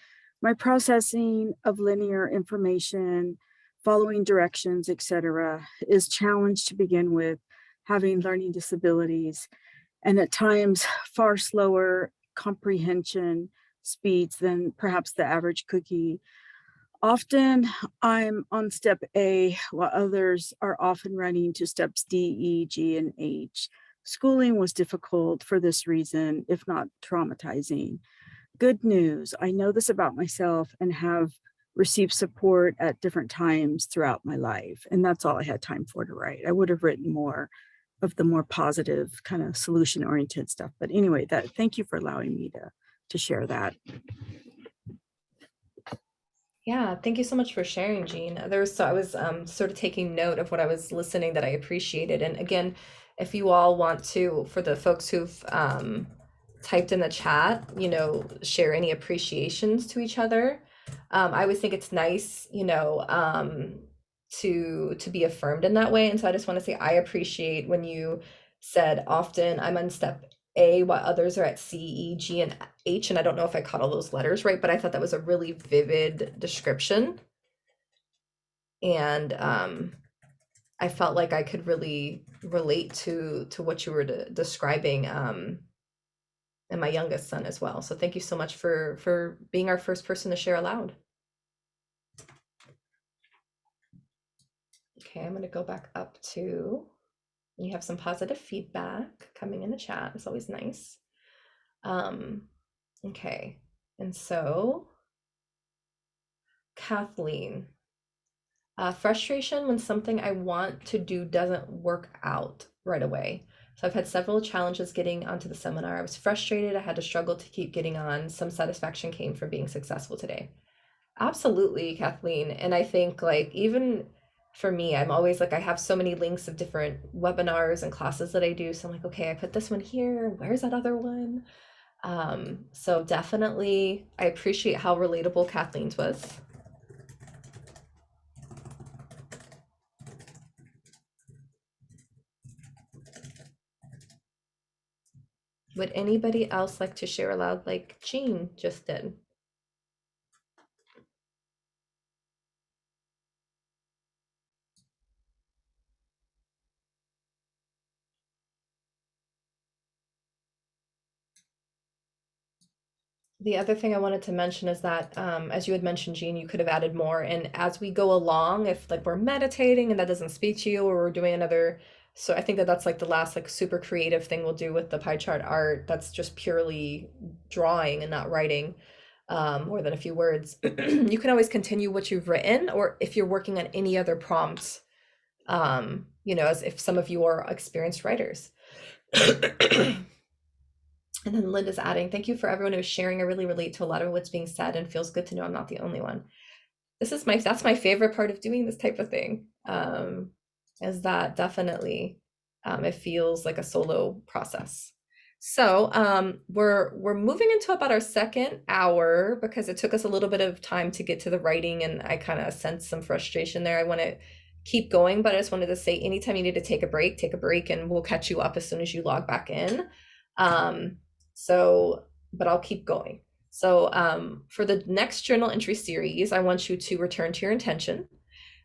My processing of linear information, following directions, etc., is challenged to begin with, having learning disabilities, and at times far slower comprehension, speeds than perhaps the average cookie. Often I'm on step A, while others are often running to steps D, E, G, and H. Schooling was difficult for this reason, if not traumatizing. Good news, I know this about myself and have received support at different times throughout my life. And that's all I had time for to write. I would have written more of the more positive kind of solution oriented stuff. But anyway, thank you for allowing me to share that. Yeah, thank you so much for sharing, Jean. I was sort of taking note of what I was listening that I appreciated. And again, if you all want to, for the folks who've typed in the chat, share any appreciations to each other. I always think it's nice, to be affirmed in that way. And so I just want to say I appreciate when you said often I'm on step A while others are at C, E, G, and H. And I don't know if I caught all those letters right, but I thought that was a really vivid description. And I felt like I could really relate to what you were describing, and my youngest son as well. So thank you so much for being our first person to share aloud. Okay, I'm going to go back up to, you have some positive feedback coming in the chat. It's always nice. Okay, and so Kathleen, frustration when something I want to do doesn't work out right away. So I've had several challenges getting onto the seminar. I was frustrated. I had to struggle to keep getting on. Some satisfaction came from being successful today. Absolutely, Kathleen. And I think even for me, I'm always I have so many links of different webinars and classes that I do. So I'm like, okay, I put this one here. Where's that other one? So definitely, I appreciate how relatable Kathleen's was. Would anybody else like to share aloud like Jean just did? The other thing I wanted to mention is that, as you had mentioned, Jean, you could have added more. And as we go along, if we're meditating and that doesn't speak to you, or we're doing another, so I think that's the last super creative thing we'll do with the pie chart art. That's just purely drawing and not writing more than a few words. You can always continue what you've written, or if you're working on any other prompts, as if some of you are experienced writers. And then Linda's adding, thank you for everyone who's sharing. I really relate to a lot of what's being said and feels good to know I'm not the only one. That's my favorite part of doing this type of thing, is that definitely it feels like a solo process. So we're moving into about our second hour because it took us a little bit of time to get to the writing, and I kind of sensed some frustration there. I want to keep going, but I just wanted to say anytime you need to take a break, and we'll catch you up as soon as you log back in. But I'll keep going. So for the next journal entry series, I want you to return to your intention.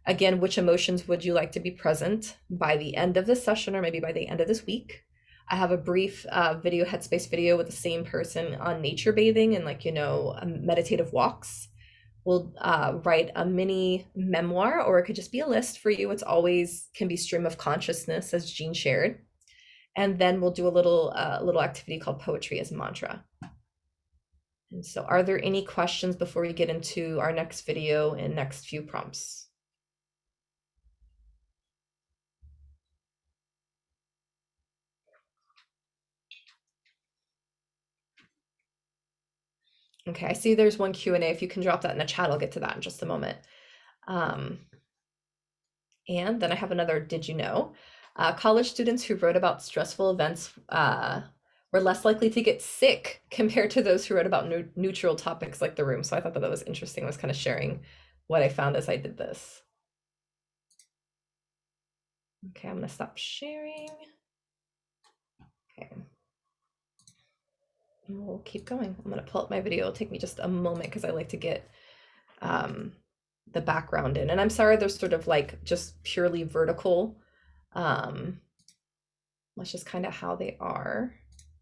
Again, which emotions would you like to be present by the end of this session, or maybe by the end of this week? I have a brief video, Headspace video with the same person on nature bathing and meditative walks. We'll write a mini memoir, or it could just be a list for you. It's always can be stream of consciousness, as Jean shared. And then we'll do a little activity called poetry as mantra. And so are there any questions before we get into our next video and next few prompts? Okay, I see there's one Q&A. If you can drop that in the chat, I'll get to that in just a moment. And then I have another, did you know? College students who wrote about stressful events were less likely to get sick compared to those who wrote about neutral topics like the room. So I thought that was interesting. I was kind of sharing what I found as I did this. Okay, I'm gonna stop sharing. Okay. And we'll keep going. I'm gonna pull up my video. It'll take me just a moment because I like to get the background in. And I'm sorry, there's sort of just purely vertical. That's just kind of how they are.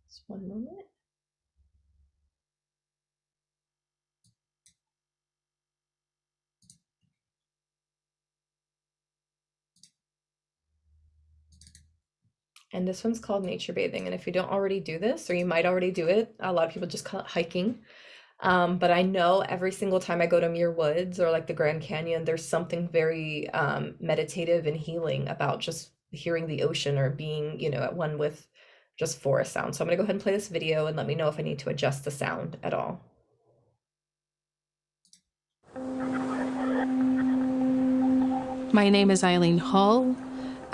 Just one moment. And this one's called nature bathing. And if you don't already do this, or you might already do it, a lot of people just call it hiking. But I know every single time I go to Muir Woods or like the Grand Canyon, there's something very meditative and healing about just hearing the ocean or being, at one with just forest sound. So I'm gonna go ahead and play this video and let me know if I need to adjust the sound at all. My name is Eileen Hall.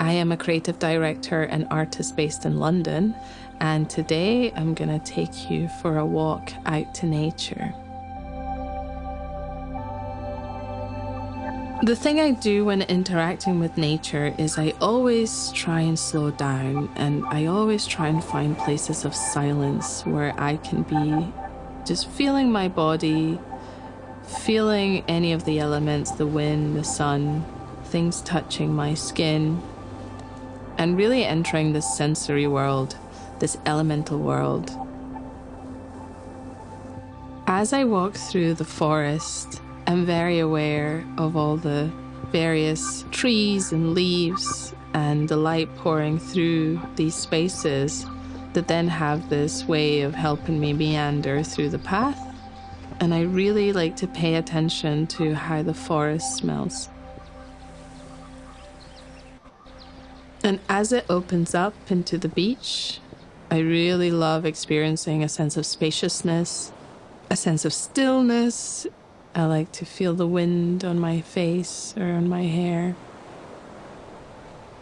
I am a creative director and artist based in London, and today I'm going to take you for a walk out to nature. The thing I do when interacting with nature is I always try and slow down, and I always try and find places of silence where I can be just feeling my body, feeling any of the elements, the wind, the sun, things touching my skin, and really entering this sensory world, this elemental world. As I walk through the forest, I'm very aware of all the various trees and leaves and the light pouring through these spaces that then have this way of helping me meander through the path. And I really like to pay attention to how the forest smells. And as it opens up into the beach, I really love experiencing a sense of spaciousness, a sense of stillness. I like to feel the wind on my face or on my hair.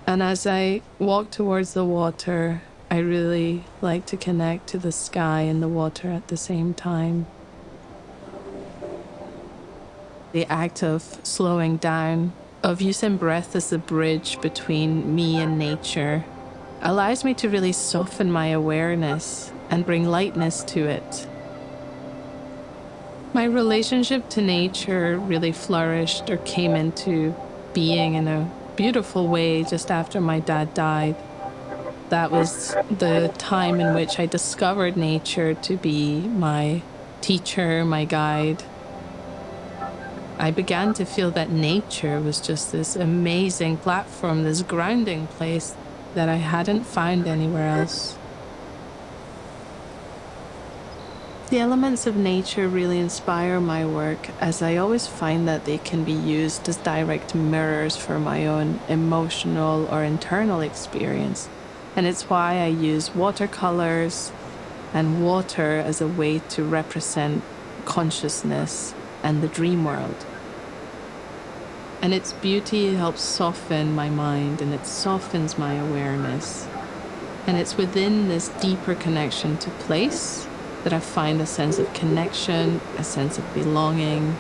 And as I walk towards the water, I really like to connect to the sky and the water at the same time. The act of slowing down, of using breath as a bridge between me and nature, allows me to really soften my awareness and bring lightness to it. My relationship to nature really flourished or came into being in a beautiful way just after my dad died. That was the time in which I discovered nature to be my teacher, my guide. I began to feel that nature was just this amazing platform, this grounding place that I hadn't found anywhere else. The elements of nature really inspire my work, as I always find that they can be used as direct mirrors for my own emotional or internal experience. And it's why I use watercolors and water as a way to represent consciousness and the dream world. And its beauty helps soften my mind, and it softens my awareness. And it's within this deeper connection to place that I find a sense of connection, a sense of belonging,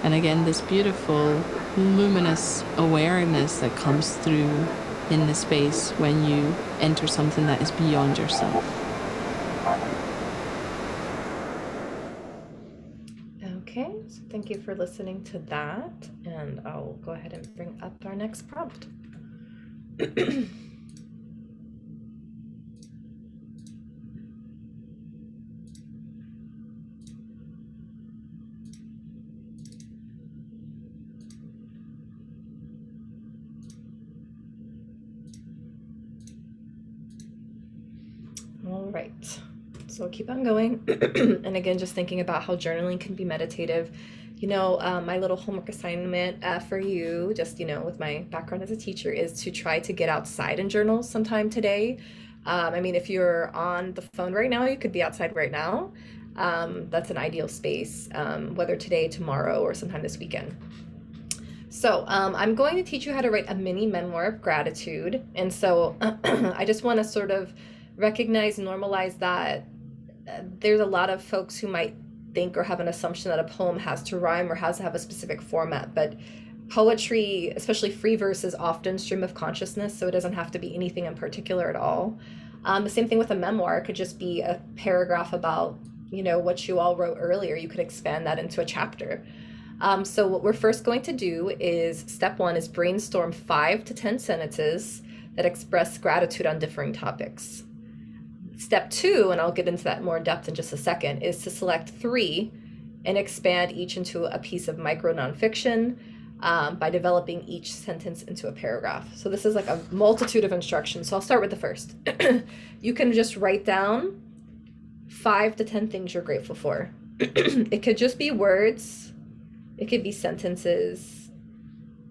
and again, this beautiful, luminous awareness that comes through in the space when you enter something that is beyond yourself. Okay, so thank you for listening to that, and I'll go ahead and bring up our next prompt. All right, so keep on going. And again, just thinking about how journaling can be meditative. My little homework assignment for you, just, with my background as a teacher, is to try to get outside and journal sometime today. If you're on the phone right now, you could be outside right now. That's an ideal space, whether today, tomorrow, or sometime this weekend. So I'm going to teach you how to write a mini memoir of gratitude. And so I just want to sort of recognize, normalize that there's a lot of folks who might think or have an assumption that a poem has to rhyme or has to have a specific format, but poetry, especially free verse, is often stream of consciousness, so it doesn't have to be anything in particular at all. The same thing with a memoir. It could just be a paragraph about, what you all wrote earlier. You could expand that into a chapter. So what we're first going to do is, step one is brainstorm 5 to 10 sentences that express gratitude on differing topics. Step 2, and I'll get into that more in depth in just a second, is to select 3 and expand each into a piece of micro nonfiction. by developing each sentence into a paragraph. So this is like a multitude of instructions. So I'll start with the first. You can just write down 5 to 10 things you're grateful for. It could just be words. It could be sentences.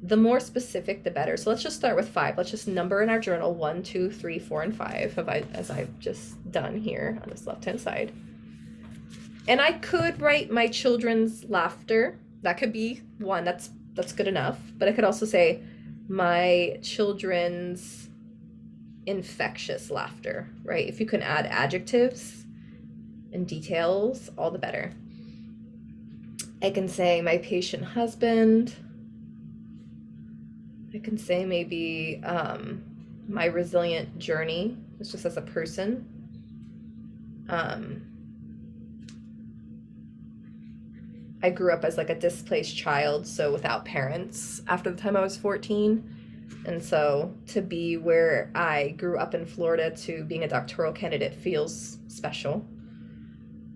The more specific, the better. So let's just start with 5. Let's just number in our journal 1, 2, 3, 4, and 5, as I've just done here on this left-hand side. And I could write my children's laughter. That could be one. That's good enough. But I could also say my children's infectious laughter, right? If you can add adjectives and details, all the better. I can say my patient husband. I can say maybe my resilient journey. It's just as a person. I grew up as like a displaced child, so without parents after the time I was 14. And so to be where I grew up in Florida to being a doctoral candidate feels special.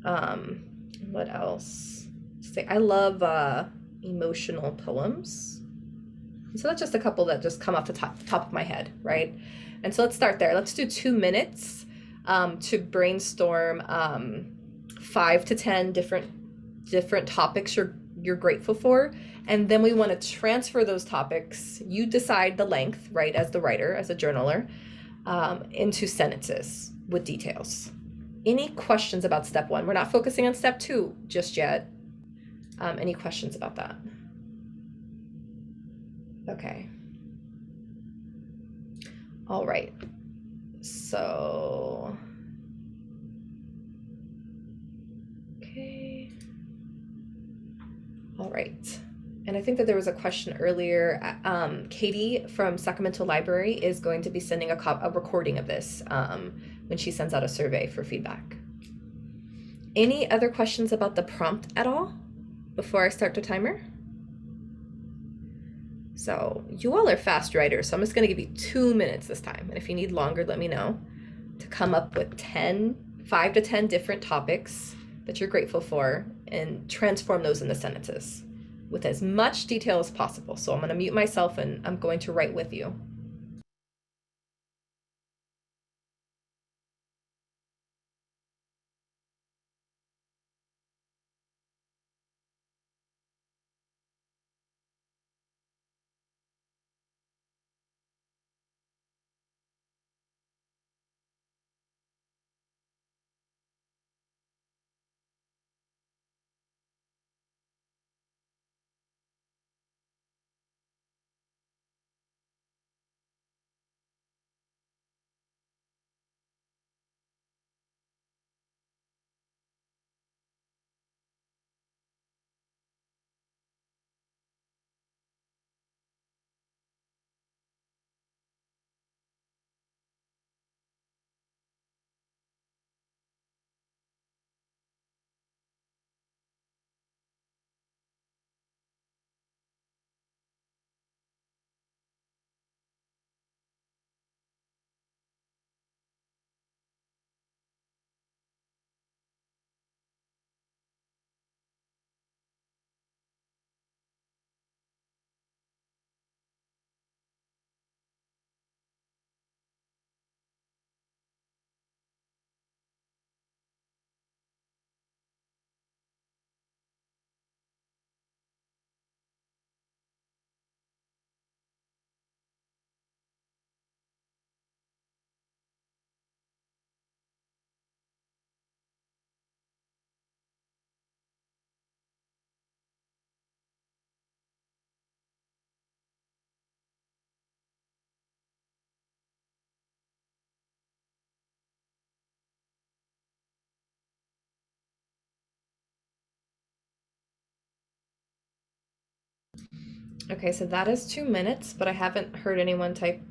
What else? I love emotional poems. So that's just a couple that just come off the top of my head, right? And so let's start there. Let's do 2 minutes to brainstorm 5 to 10 different topics you're grateful for, and then we want to transfer those topics. You decide the length, right, as the writer, as a journaler, into sentences with details. Any questions about step 1? We're not focusing on step 2 just yet. Any questions about that? Okay. All right. So, okay. All right. And I think that there was a question earlier. Katie from Sacramento Library is going to be sending a recording of this when she sends out a survey for feedback. Any other questions about the prompt at all before I start the timer? So you all are fast writers, so I'm just going to give you 2 minutes this time. And if you need longer, let me know, to come up with 5 to 10 different topics that you're grateful for and transform those into sentences with as much detail as possible. So I'm going to mute myself and I'm going to write with you. Okay, so that is 2 minutes, but I haven't heard anyone type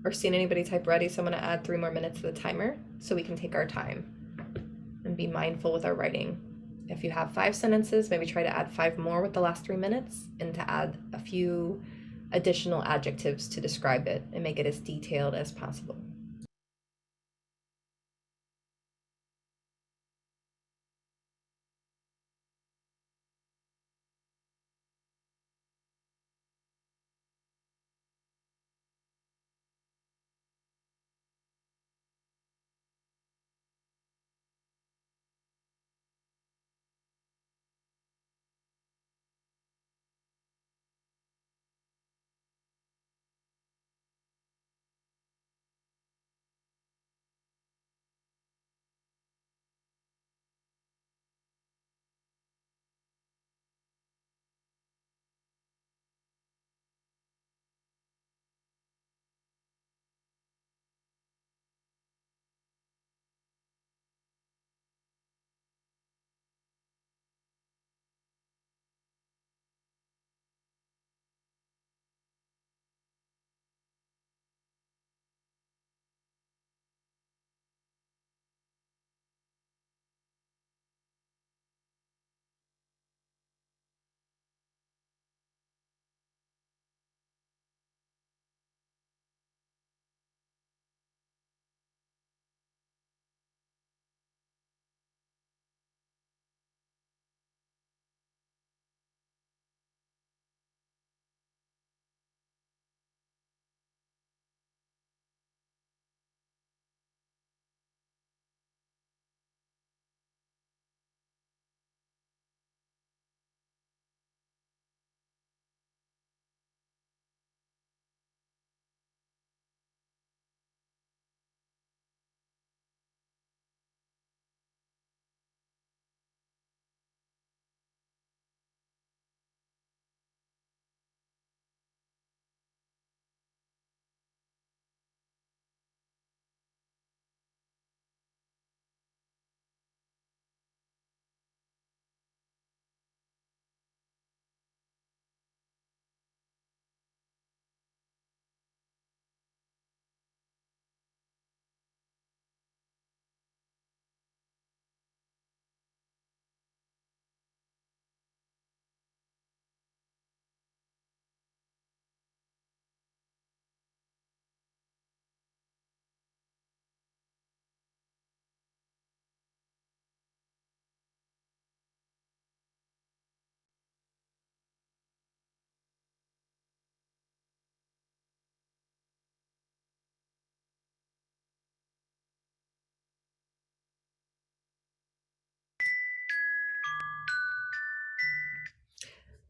or seen anybody type ready, so I'm going to add 3 more minutes to the timer so we can take our time and be mindful with our writing. If you have 5 sentences, maybe try to add 5 more with the last 3 minutes and to add a few additional adjectives to describe it and make it as detailed as possible.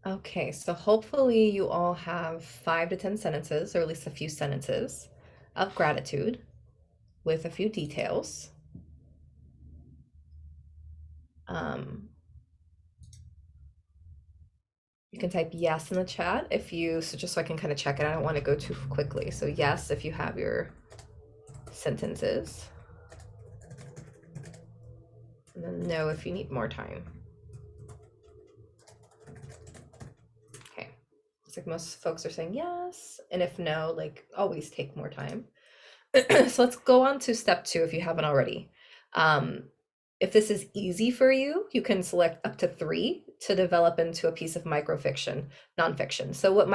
Okay, so hopefully you all have 5 to 10 sentences, or at least a few sentences of gratitude with a few details. Um, you can type yes in the chat if you, so just so I can kind of check it. I don't want to go too quickly. So yes, if you have your sentences, and then no if you need more time. Okay, looks like most folks are saying yes, and if no, like always take more time. So let's go on to step 2 if you haven't already. If this is easy for you, you can select up to 3 to develop into a piece of microfiction, nonfiction. So what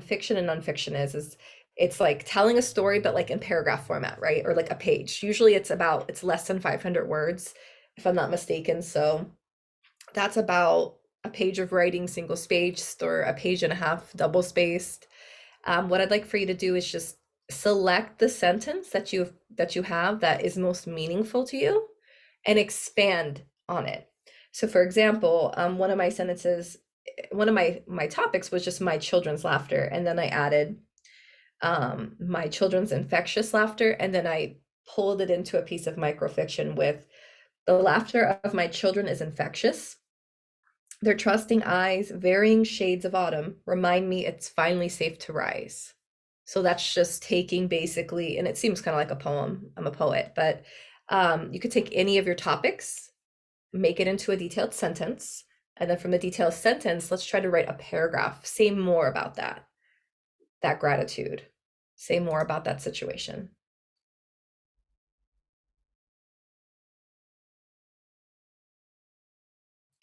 fiction and nonfiction is it's like telling a story, but like in paragraph format, right? Or like a page. Usually it's less than 500 words, if I'm not mistaken. So that's about a page of writing, single spaced, or a page and a half, double spaced. What I'd like for you to do is just select the sentence that you have that is most meaningful to you and expand on it. So for example, one of my topics was just my children's laughter, and then I added my children's infectious laughter, and then I pulled it into a piece of microfiction with the laughter of my children is infectious. Their trusting eyes, varying shades of autumn, remind me it's finally safe to rise. So that's just taking basically, and it seems kind of like a poem. I'm a poet, but you could take any of your topics, make it into a detailed sentence, and then from the detailed sentence, let's try to write a paragraph. Say more about that gratitude. Say more about that situation.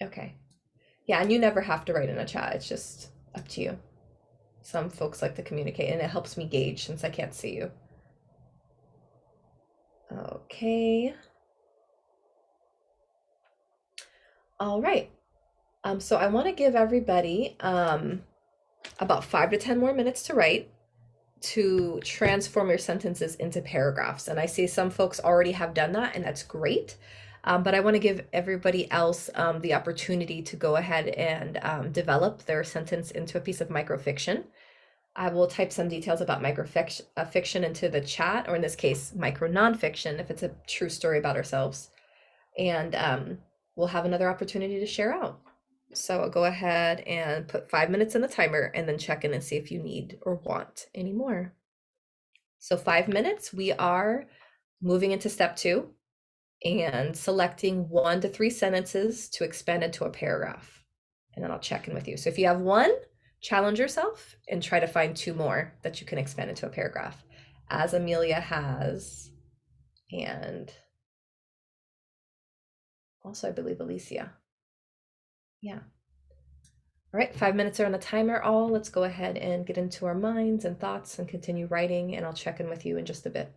Okay. Yeah, and you never have to write in a chat. It's just up to you. Some folks like to communicate, and it helps me gauge since I can't see you. Okay. All right. So I want to give everybody about 5 to 10 more minutes to write, to transform your sentences into paragraphs. And I see some folks already have done that, and that's great. But I want to give everybody else the opportunity to go ahead and develop their sentence into a piece of microfiction. I will type some details about microfiction into the chat, or in this case, micro nonfiction, if it's a true story about ourselves. And we'll have another opportunity to share out. So I'll go ahead and put 5 minutes in the timer and then check in and see if you need or want any more. So 5 minutes, we are moving into step 2 and selecting 1 to 3 sentences to expand into a paragraph. And then I'll check in with you. So if you have 1, challenge yourself and try to find 2 more that you can expand into a paragraph, as Amelia has, and also I believe Alicia. Yeah. All right, 5 minutes are on the timer all. Let's go ahead and get into our minds and thoughts and continue writing, and I'll check in with you in just a bit.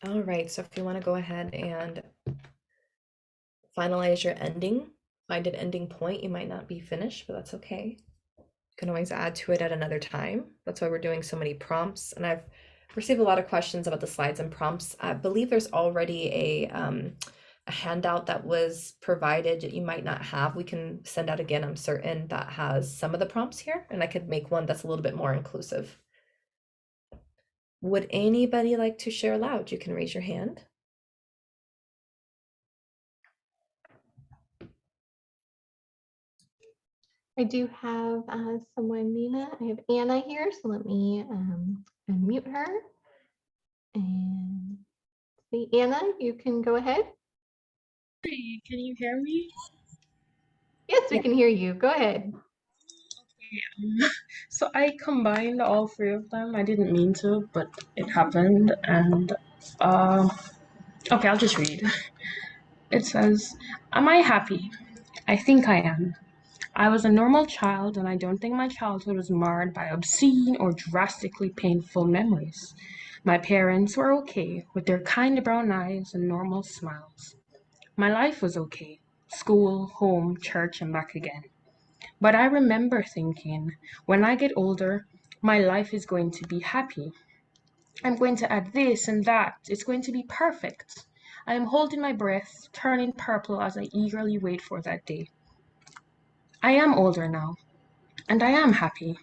All right, so if you want to go ahead and finalize your ending, find an ending point, you might not be finished, but that's okay. You can always add to it at another time. That's why we're doing so many prompts. And I've received a lot of questions about the slides and prompts. I believe there's already a handout that was provided that you might not have. We can send out again, I'm certain, that has some of the prompts here, and I could make one that's a little bit more inclusive. Would anybody like to share aloud? You can raise your hand. I do have someone, Nina. I have Anna here, so let me unmute her. And see, Anna, you can go ahead. Hey, can you hear me? Yes, we can hear you. Go ahead. Okay, so I combined all three of them. I didn't mean to, but it happened. And okay, I'll just read. It says, "Am I happy? I think I am. I was a normal child, and I don't think my childhood was marred by obscene or drastically painful memories. My parents were okay with their kind brown eyes and normal smiles. My life was okay. School, home, church, and back again. But I remember thinking, when I get older, my life is going to be happy. I'm going to add this and that. It's going to be perfect. I am holding my breath, turning purple as I eagerly wait for that day. I am older now, and I am happy.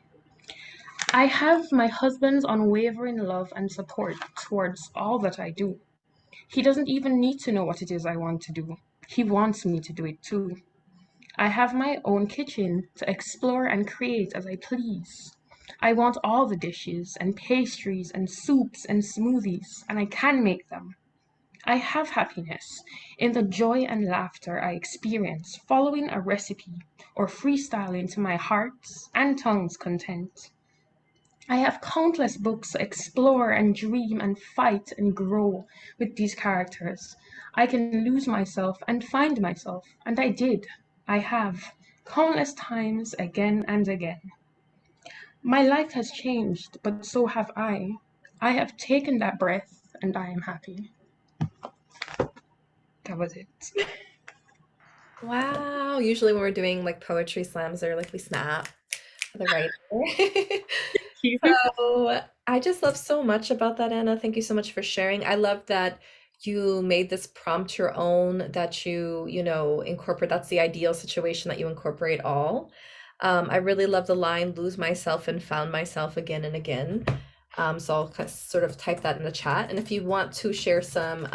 I have my husband's unwavering love and support towards all that I do. He doesn't even need to know what it is I want to do. He wants me to do it too. I have my own kitchen to explore and create as I please. I want all the dishes and pastries and soups and smoothies, and I can make them. I have happiness in the joy and laughter I experience following a recipe or freestyling to my heart's and tongue's content. I have countless books to explore and dream and fight and grow with these characters. I can lose myself and find myself, and I did. I have, countless times again and again. My life has changed, but so have I. I have taken that breath, and I am happy." That was it. Wow. Usually when we're doing like poetry slams, or like we snap the writer. So I just love so much about that, Anna. Thank you so much for sharing. I love that you made this prompt your own, that you incorporate, that's the ideal situation, that you incorporate all. I really love the line, lose myself and found myself again and again. So I'll sort of type that in the chat. And if you want to share some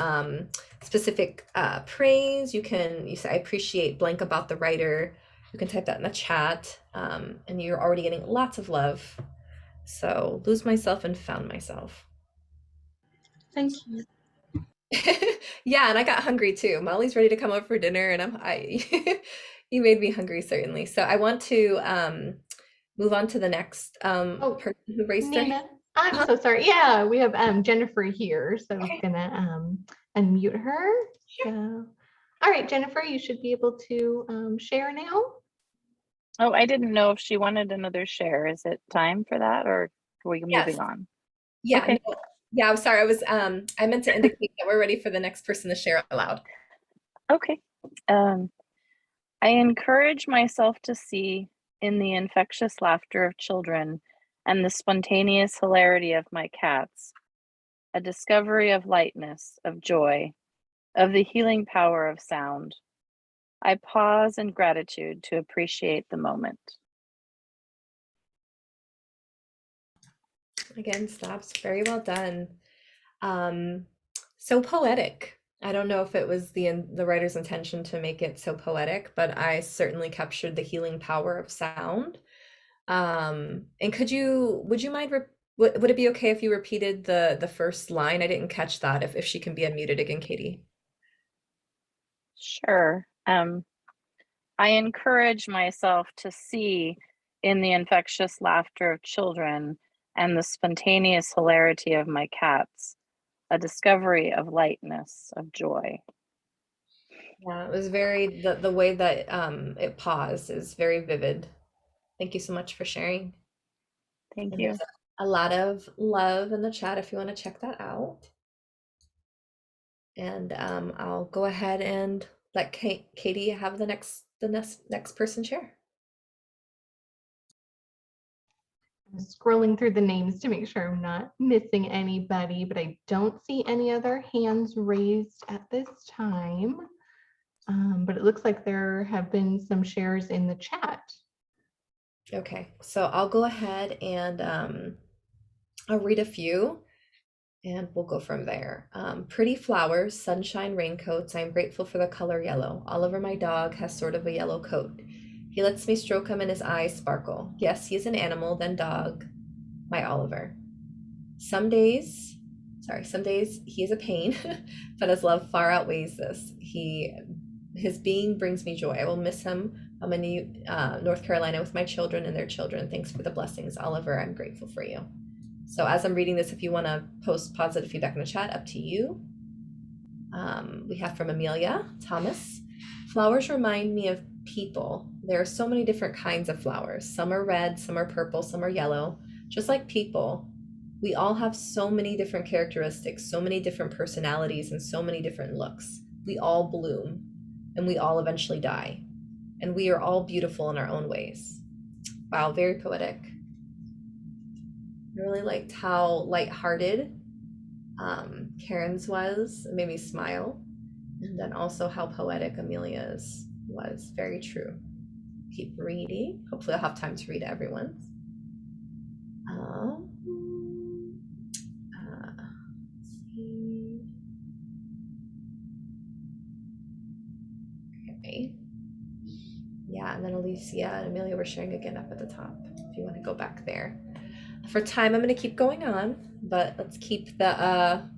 specific praise, you say, I appreciate blank about the writer. You can type that in the chat. And you're already getting lots of love. So lose myself and found myself. Thank you. Yeah, and I got hungry too. Molly's ready to come over for dinner, and you made me hungry, certainly. So I want to move on to the next person who raised their hand. Nina, I'm so sorry. Yeah, we have Jennifer here, so I was gonna unmute her. So, all right, Jennifer, you should be able to share now. Oh, I didn't know if she wanted another share. Is it time for that, or are we moving on? Yeah, Okay. no, yeah, I'm sorry. I meant to indicate that we're ready for the next person to share aloud. Okay. I encourage myself to see in the infectious laughter of children and the spontaneous hilarity of my cats a discovery of lightness, of joy, of the healing power of sound. I pause in gratitude to appreciate the moment. Again, stops. Very well done. So poetic. I don't know if it was the writer's intention to make it so poetic, but I certainly captured the healing power of sound. And would you mind, would it be okay if you repeated the first line? I didn't catch that. If she can be unmuted again, Katie. Sure. I encourage myself to see in the infectious laughter of children and the spontaneous hilarity of my cats a discovery of lightness, of joy. Yeah, it was very, the way that it paused is very vivid. Thank you so much for sharing. Thank And you. there's a lot of love in the chat if you want to check that out. And I'll go ahead and let Katie have the next person share. I'm scrolling through the names to make sure I'm not missing anybody, but I don't see any other hands raised at this time. But it looks like there have been some shares in the chat. Okay, so I'll go ahead and I'll read a few and we'll go from there. Pretty flowers, sunshine, raincoats. I'm grateful for the color yellow. Oliver, my dog, has sort of a yellow coat. He lets me stroke him and his eyes sparkle. Yes, he's an animal, then dog, my Oliver. Some days he is a pain, but his love far outweighs this. His being brings me joy. I will miss him. I'm in North Carolina with my children and their children. Thanks for the blessings, Oliver. I'm grateful for you. So as I'm reading this, if you want to post positive feedback in the chat, up to you. We have from Amelia Thomas. Flowers remind me of people. There are so many different kinds of flowers. Some are red, some are purple, some are yellow. Just like people, we all have so many different characteristics, so many different personalities, and so many different looks. We all bloom, and we all eventually die. And we are all beautiful in our own ways. Wow, very poetic. I really liked how lighthearted Karen's was. It made me smile. And then also how poetic Amelia's was. Very true. Keep reading. Hopefully I'll have time to read everyone's. Let's see. Okay. Yeah, and then Alicia and Amelia were sharing again up at the top, if you want to go back there. For time, I'm going to keep going on, but let's keep the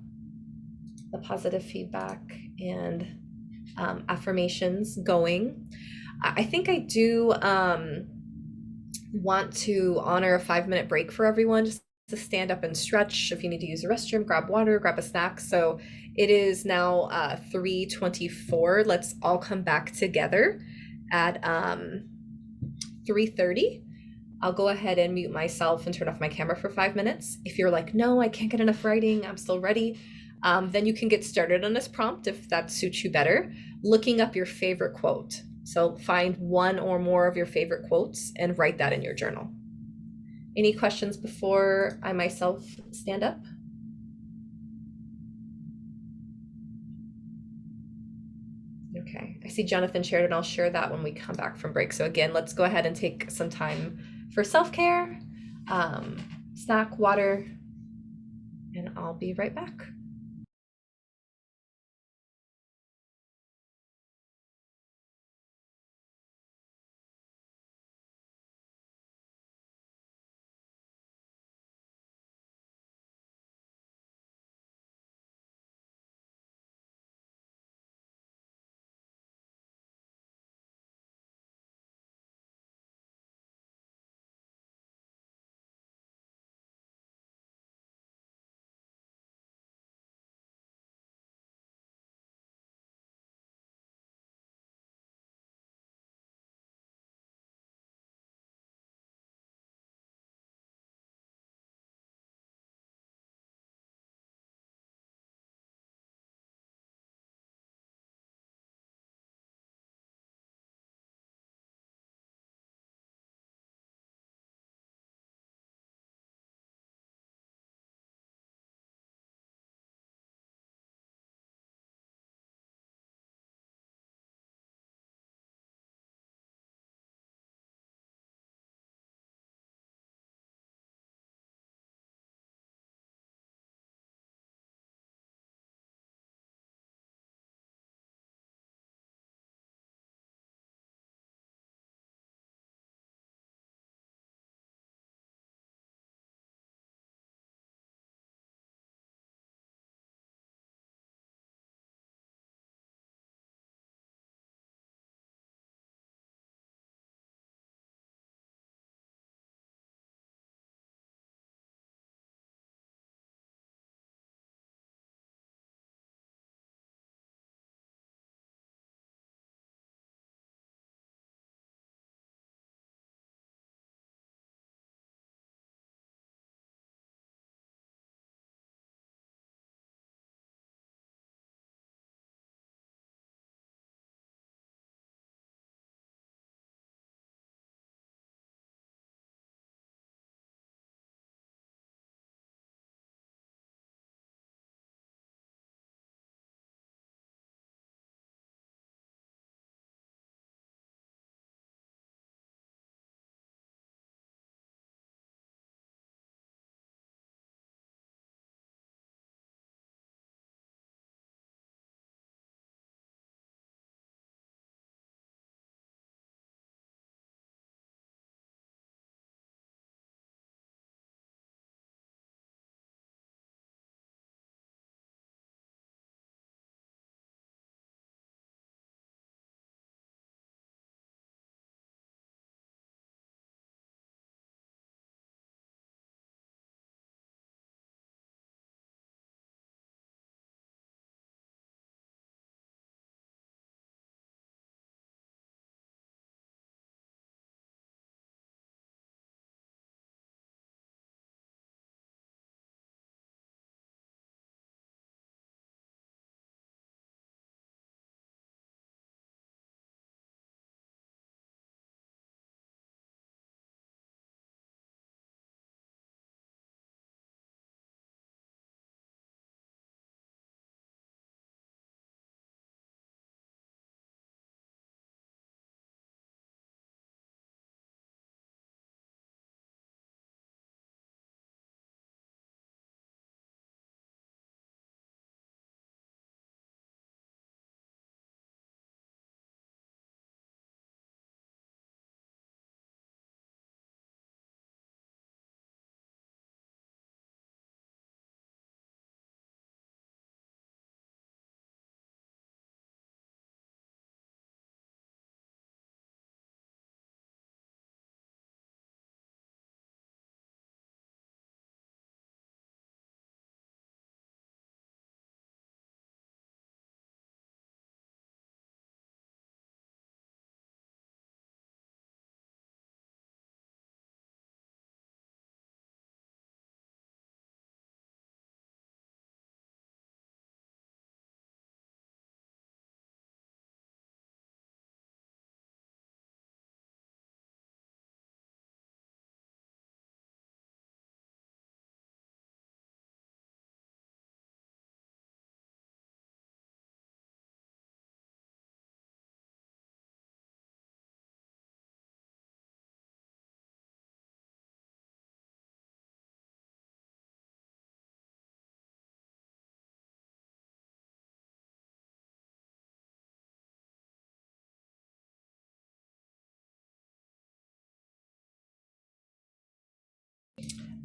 positive feedback and affirmations going. I think I do want to honor a 5-minute break for everyone, just to stand up and stretch. If you need to use the restroom, grab water, grab a snack. So it is now 3:24. Let's all come back together at 3:30. I'll go ahead and mute myself and turn off my camera for 5 minutes. If you're like, no, I can't get enough writing, I'm still ready, then you can get started on this prompt if that suits you better, looking up your favorite quote. So find one or more of your favorite quotes and write that in your journal. Any questions before I myself stand up? Okay, I see Jonathan shared, and I'll share that when we come back from break. So again, let's go ahead and take some time for self-care, snack, water, and I'll be right back.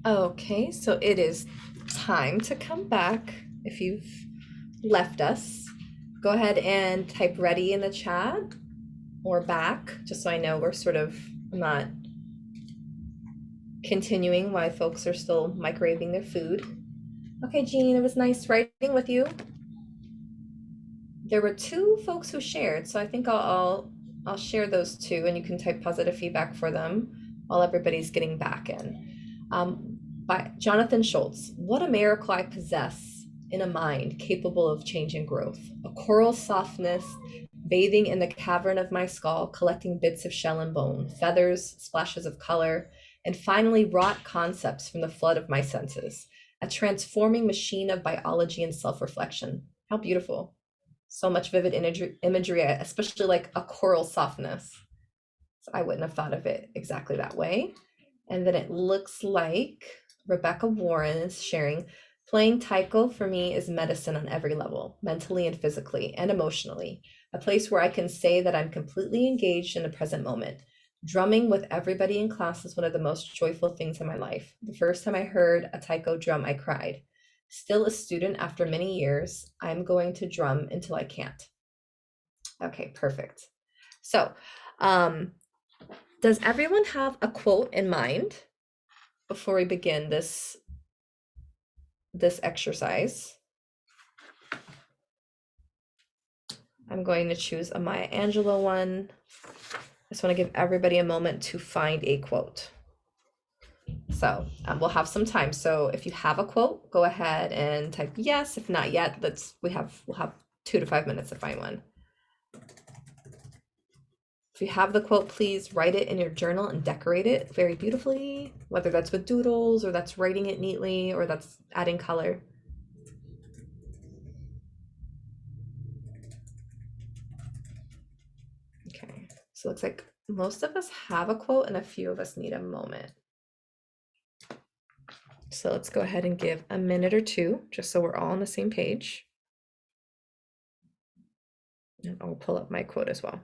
Okay, so it is time to come back. If you've left us, go ahead and type ready in the chat or back, just so I know we're sort of not continuing while folks are still microwaving their food. Okay, Jean, it was nice writing with you. There were 2 folks who shared, so I think I'll share those 2, and you can type positive feedback for them while everybody's getting back in. By Jonathan Schultz, what a miracle I possess in a mind capable of change and growth. A coral softness bathing in the cavern of my skull, collecting bits of shell and bone, feathers, splashes of color, and finally wrought concepts from the flood of my senses. A transforming machine of biology and self-reflection. How beautiful. So much vivid imagery, especially like a coral softness. So I wouldn't have thought of it exactly that way. And then it looks like Rebecca Warren is sharing, playing taiko for me is medicine on every level, mentally and physically and emotionally, a place where I can say that I'm completely engaged in the present moment. Drumming with everybody in class is one of the most joyful things in my life. The first time I heard a taiko drum, I cried. Still a student after many years, I'm going to drum until I can't. Okay, perfect. So, does everyone have a quote in mind before we begin this exercise? I'm going to choose a Maya Angelou one. I just want to give everybody a moment to find a quote. So we'll have some time. So if you have a quote, go ahead and type yes. If not yet, we'll have 2 to 5 minutes to find one. If you have the quote, please write it in your journal and decorate it very beautifully, whether that's with doodles or that's writing it neatly or that's adding color. Okay, so it looks like most of us have a quote and a few of us need a moment. So let's go ahead and give a minute or 2, just so we're all on the same page. And I'll pull up my quote as well.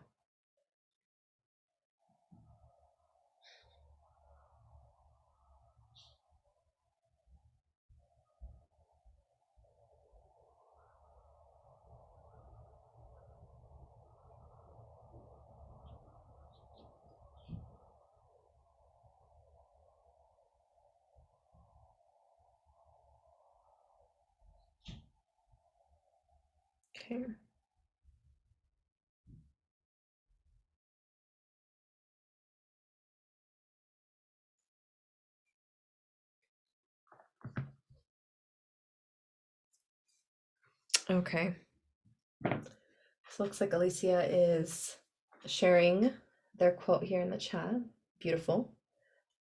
Okay. Okay. So it looks like Alicia is sharing their quote here in the chat. Beautiful.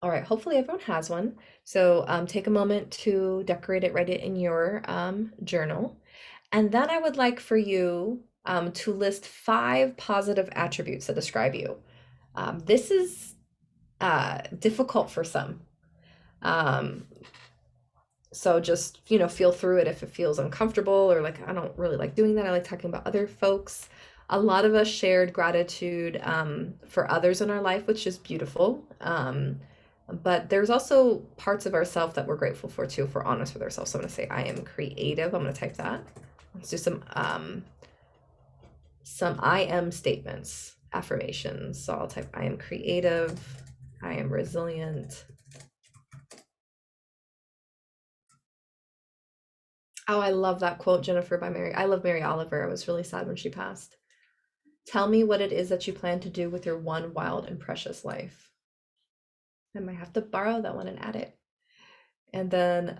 All right, hopefully everyone has one. So take a moment to decorate it, write it in your journal. And then I would like for you to list 5 positive attributes that describe you. This is difficult for some. So just, feel through it if it feels uncomfortable or like, I don't really like doing that. I like talking about other folks. A lot of us shared gratitude for others in our life, which is beautiful. But there's also parts of ourselves that we're grateful for too, if we're honest with ourselves. So I'm gonna say, I am creative. I'm gonna type that. Let's do some I am statements, affirmations. So I'll type, I am creative. I am resilient. Oh, I love that quote, Jennifer, by Mary. I love Mary Oliver. I was really sad when she passed. Tell me what it is that you plan to do with your one wild and precious life. I might have to borrow that one and add it. And then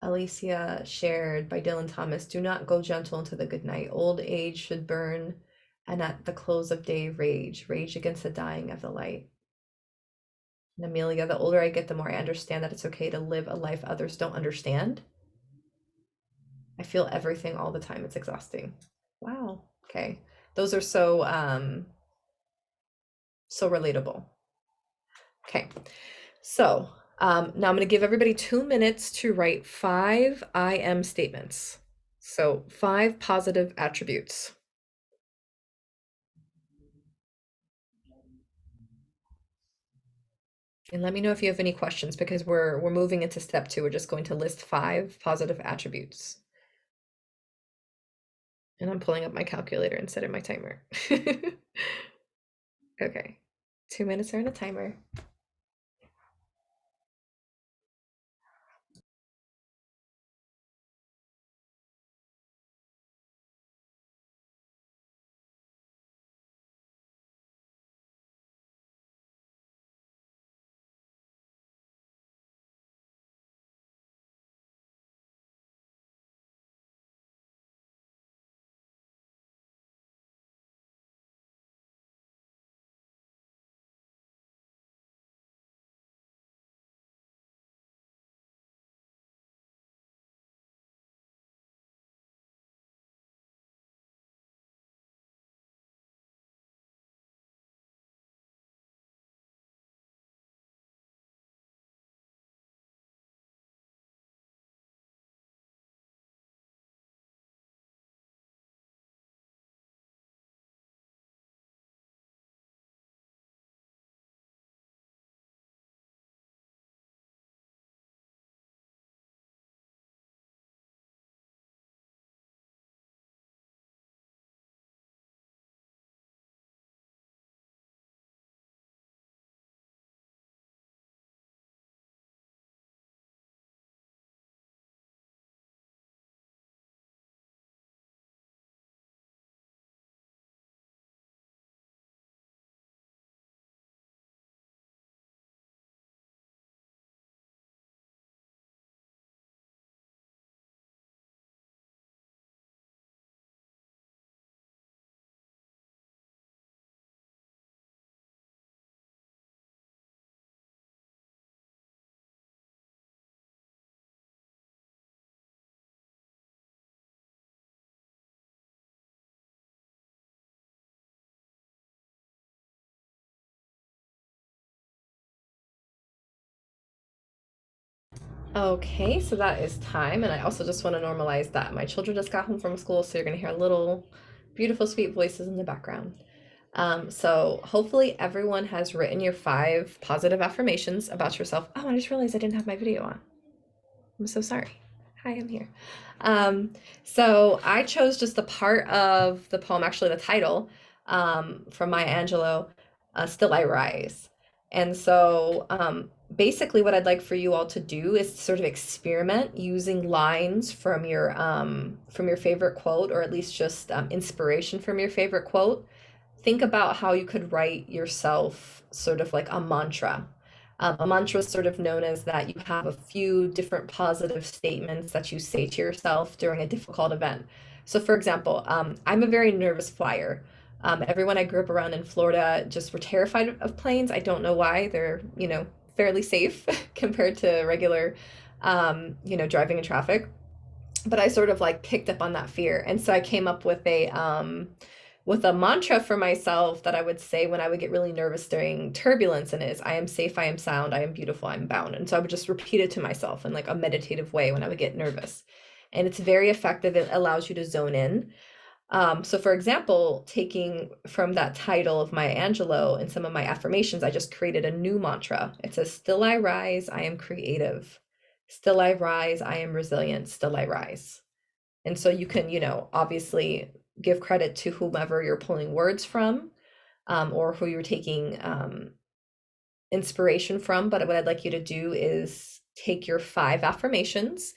Alicia shared by Dylan Thomas, do not go gentle into the good night. Old age should burn, and at the close of day rage against the dying of the light. And Amelia, the older I get, the more I understand that it's okay to live a life others don't understand. I feel everything all the time. It's exhausting. Wow. Okay. Those are so relatable. Okay. So now I'm going to give everybody 2 minutes to write 5 I am statements. So 5 positive attributes. And let me know if you have any questions, because we're moving into step 2. We're just going to list 5 positive attributes. And I'm pulling up my calculator instead of my timer. Okay. 2 minutes are in a timer. Okay, so that is time, and I also just want to normalize that my children just got home from school, so you're going to hear little beautiful sweet voices in the background. So hopefully everyone has written your 5 positive affirmations about yourself. Oh, I just realized I didn't have my video on. I'm so sorry. Hi, I'm here. So I chose just the part of the poem, actually the title, from Maya Angelou, Still I Rise. And so basically what I'd like for you all to do is sort of experiment using lines from your favorite quote, or at least just inspiration from your favorite quote. Think about how you could write yourself sort of like a mantra. A mantra is sort of known as that you have a few different positive statements that you say to yourself during a difficult event. So, for example, I'm a very nervous flyer. Everyone I grew up around in Florida just were terrified of planes. I don't know why. They're, fairly safe compared to regular, driving in traffic. But I sort of like picked up on that fear. And so I came up with a mantra for myself that I would say when I would get really nervous during turbulence, and is, I am safe, I am sound, I am beautiful, I'm bound. And so I would just repeat it to myself in like a meditative way when I would get nervous. And it's very effective. It allows you to zone in. So for example, taking from that title of Maya Angelou and some of my affirmations, I just created a new mantra. It says, still I rise, I am creative. Still I rise, I am resilient. Still I rise. And so you can, obviously give credit to whomever you're pulling words from, or who you're taking inspiration from. But what I'd like you to do is take your 5 affirmations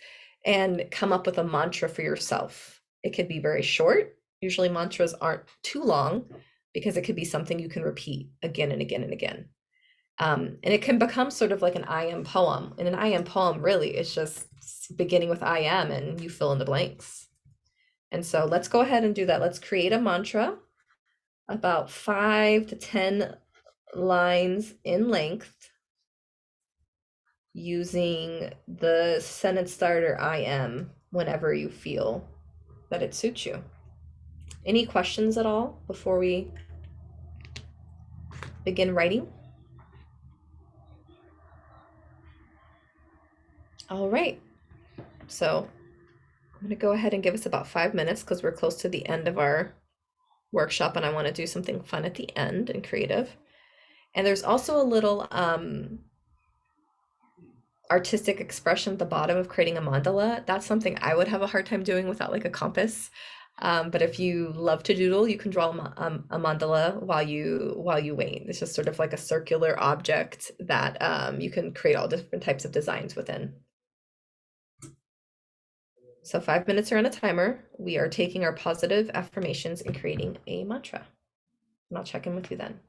and come up with a mantra for yourself. It could be very short. Usually mantras aren't too long because it could be something you can repeat again and again and again. And it can become sort of like an I am poem. And an I am poem really is just beginning with I am, and you fill in the blanks. And so let's go ahead and do that. Let's create a mantra about 5 to 10 lines in length using the sentence starter I am whenever you feel that it suits you. Any questions at all before we begin writing? All right. So I'm going to go ahead and give us about 5 minutes because we're close to the end of our workshop and I want to do something fun at the end and creative. And there's also a little artistic expression at the bottom of creating a mandala, that's something I would have a hard time doing without like a compass. But if you love to doodle, you can draw a mandala while you wait. It's just sort of like a circular object that you can create all different types of designs within. So 5 minutes are on a timer. We are taking our positive affirmations and creating a mantra. And I'll check in with you then.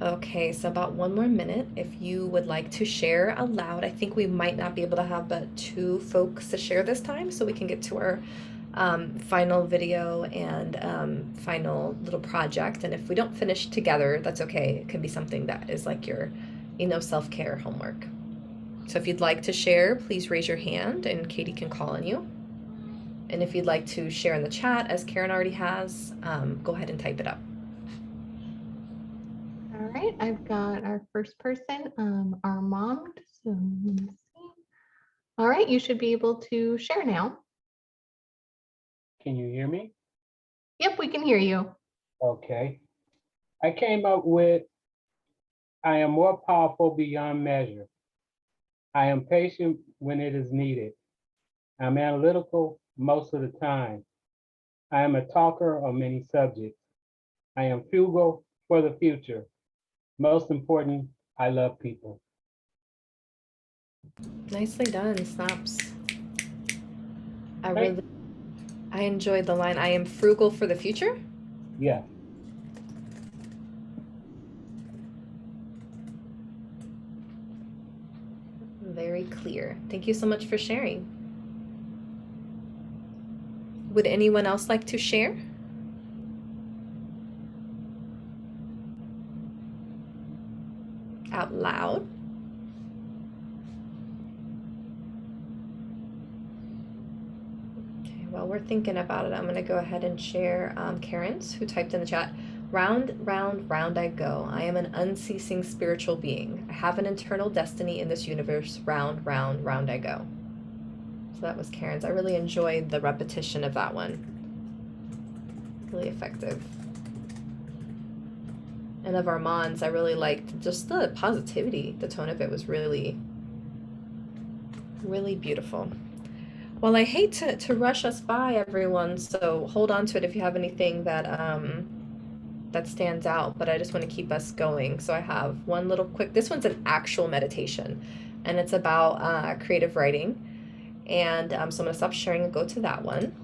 Okay, so about 1 more minute. If you would like to share aloud, I think we might not be able to have but 2 folks to share this time, so we can get to our final video and final little project. And if we don't finish together, that's okay. It can be something that is like your, self-care homework. So if you'd like to share, please raise your hand and Katie can call on you. And if you'd like to share in the chat, as Karen already has, go ahead and type it up. All right, I've got our first person, Armand. So let me see. All right, you should be able to share now. Can you hear me? Yep, we can hear you. Okay. I came up with, I am more powerful beyond measure. I am patient when it is needed. I'm analytical most of the time. I am a talker on many subjects. I am frugal for the future. Most important, I love people. Nicely done, Snaps. Thank- I enjoyed the line, I am frugal for the future. Yeah. Very clear. Thank you so much for sharing. Would anyone else like to share? Out loud. Okay, while we're thinking about it, I'm going to go ahead and share Karen's, who typed in the chat. Round, round, round I go. I am an unceasing spiritual being. I have an eternal destiny in this universe. Round, round, round I go. So that was Karen's. I really enjoyed the repetition of that one. Really effective. And of Armand's, I really liked just the positivity. The tone of it was really, really beautiful. Well, I hate to rush us by, everyone, so hold on to it if you have anything that that stands out, but I just want to keep us going. So I have one little quick, this one's an actual meditation, and it's about creative writing. And so I'm going to stop sharing and go to that one.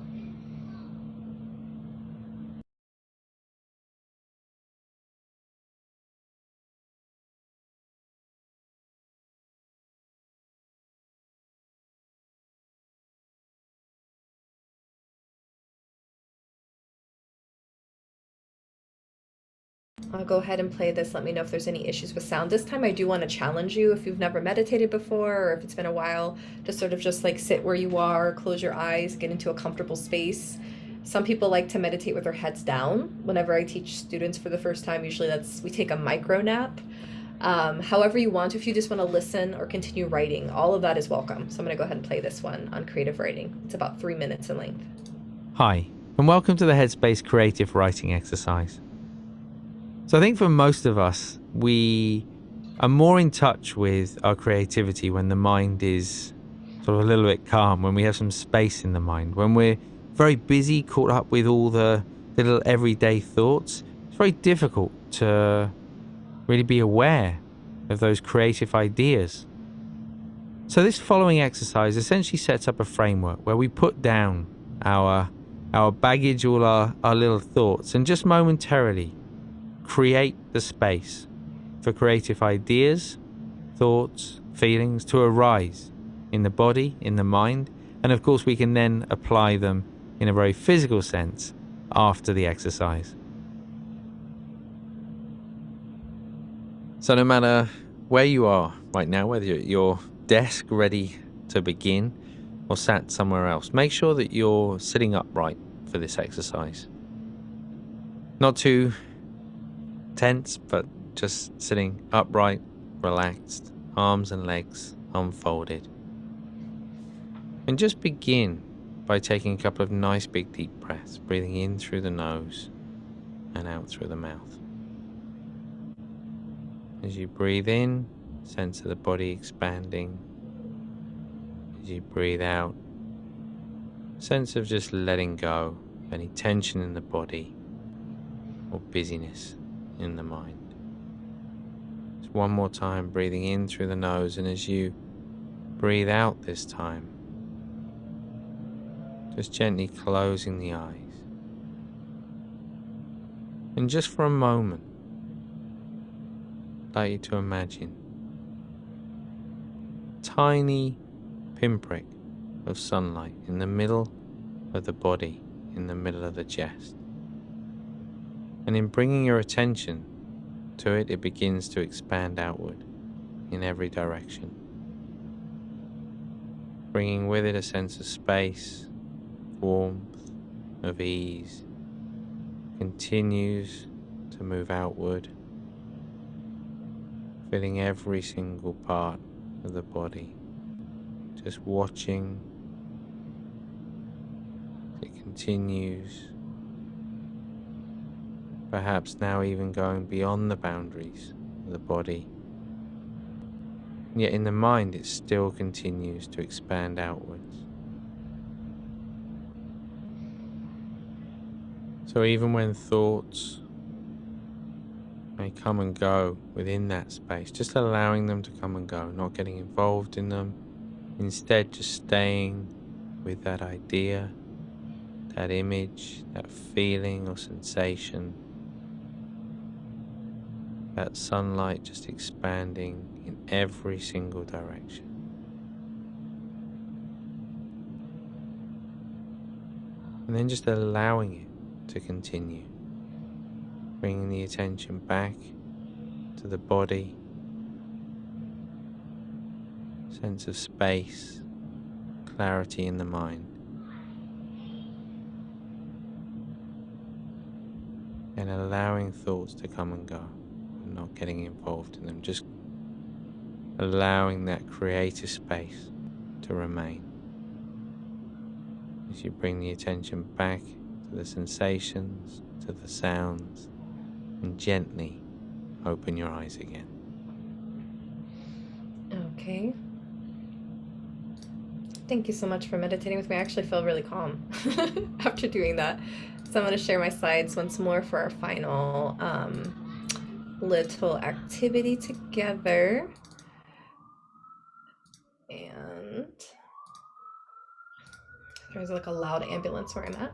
I'll go ahead and play this. Let me know if there's any issues with sound. This time I do want to challenge you, if you've never meditated before, or if it's been a while, to sort of just like sit where you are, close your eyes, get into a comfortable space. Some people like to meditate with their heads down. Whenever I teach students for the first time, usually we take a micro nap. However you want, if you just want to listen or continue writing, all of that is welcome. So I'm going to go ahead and play this one on creative writing. It's about 3 minutes in length. Hi, and welcome to the Headspace creative writing exercise. So I think for most of us, we are more in touch with our creativity when the mind is sort of a little bit calm, when we have some space in the mind, when we're very busy, caught up with all the little everyday thoughts. It's very difficult to really be aware of those creative ideas. So this following exercise essentially sets up a framework where we put down our baggage, all our little thoughts, and just momentarily create the space for creative ideas, thoughts, feelings to arise in the body, in the mind, and of course we can then apply them in a very physical sense after the exercise. So no matter where you are right now, whether you're at your desk ready to begin or sat somewhere else, make sure that you're sitting upright for this exercise. Not too tense, but just sitting upright, relaxed, arms and legs unfolded. And just begin by taking a couple of nice big deep breaths, breathing in through the nose and out through the mouth. As you breathe in, sense of the body expanding. As you breathe out, sense of just letting go of any tension in the body or busyness in the mind. Just one more time, breathing in through the nose, and as you breathe out this time, just gently closing the eyes. And just for a moment, I'd like you to imagine a tiny pinprick of sunlight in the middle of the body, in the middle of the chest. And in bringing your attention to it, it begins to expand outward in every direction, bringing with it a sense of space, warmth, of ease. Continues to move outward, filling every single part of the body, just watching as it continues. Perhaps now even going beyond the boundaries of the body. And yet in the mind it still continues to expand outwards. So even when thoughts may come and go within that space, just allowing them to come and go, not getting involved in them, instead just staying with that idea, that image, that feeling or sensation, that sunlight just expanding in every single direction. And then just allowing it to continue, bringing the attention back to the body, sense of space, clarity in the mind, and allowing thoughts to come and go, and not getting involved in them, just allowing that creative space to remain. As you bring the attention back to the sensations, to the sounds, and gently open your eyes again. Okay. Thank you so much for meditating with me. I actually feel really calm after doing that. So I'm going to share my slides once more for our final little activity together. And there's like a loud ambulance where I'm at.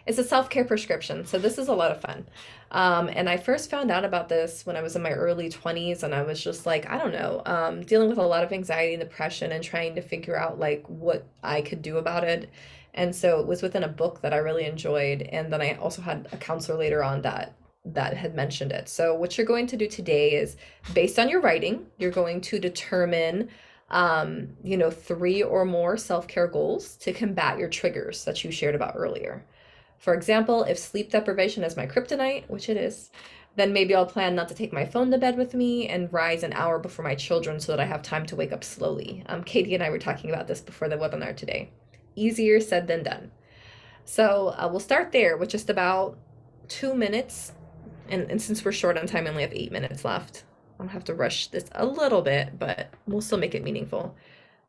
It's a self-care prescription. So this is a lot of fun. And I first found out about this when I was in my early 20s, and I was just like, I don't know, dealing with a lot of anxiety and depression and trying to figure out like what I could do about it. And so it was within a book that I really enjoyed. And then I also had a counselor later on that had mentioned it. So what you're going to do today is, based on your writing, you're going to determine 3 or more self-care goals to combat your triggers that you shared about earlier. For example, if sleep deprivation is my kryptonite, which it is, then maybe I'll plan not to take my phone to bed with me and rise an hour before my children so that I have time to wake up slowly. Katie and I were talking about this before the webinar today. Easier said than done. So we'll start there with just about 2 minutes. And since we're short on time, we only have 8 minutes left. I'll have to rush this a little bit, but we'll still make it meaningful.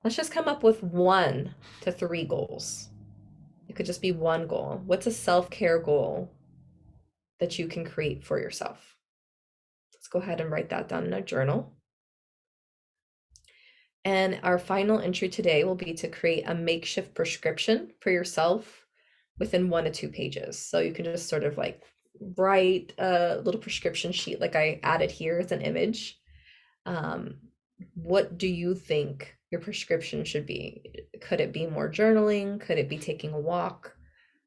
Let's just come up with 1 to 3 goals. It could just be one goal. What's a self-care goal that you can create for yourself? Let's go ahead and write that down in a journal. And our final entry today will be to create a makeshift prescription for yourself within 1 to 2 pages. So you can just sort of like write a little prescription sheet like I added here as an image. What do you think your prescription should be? Could it be more journaling? Could it be taking a walk?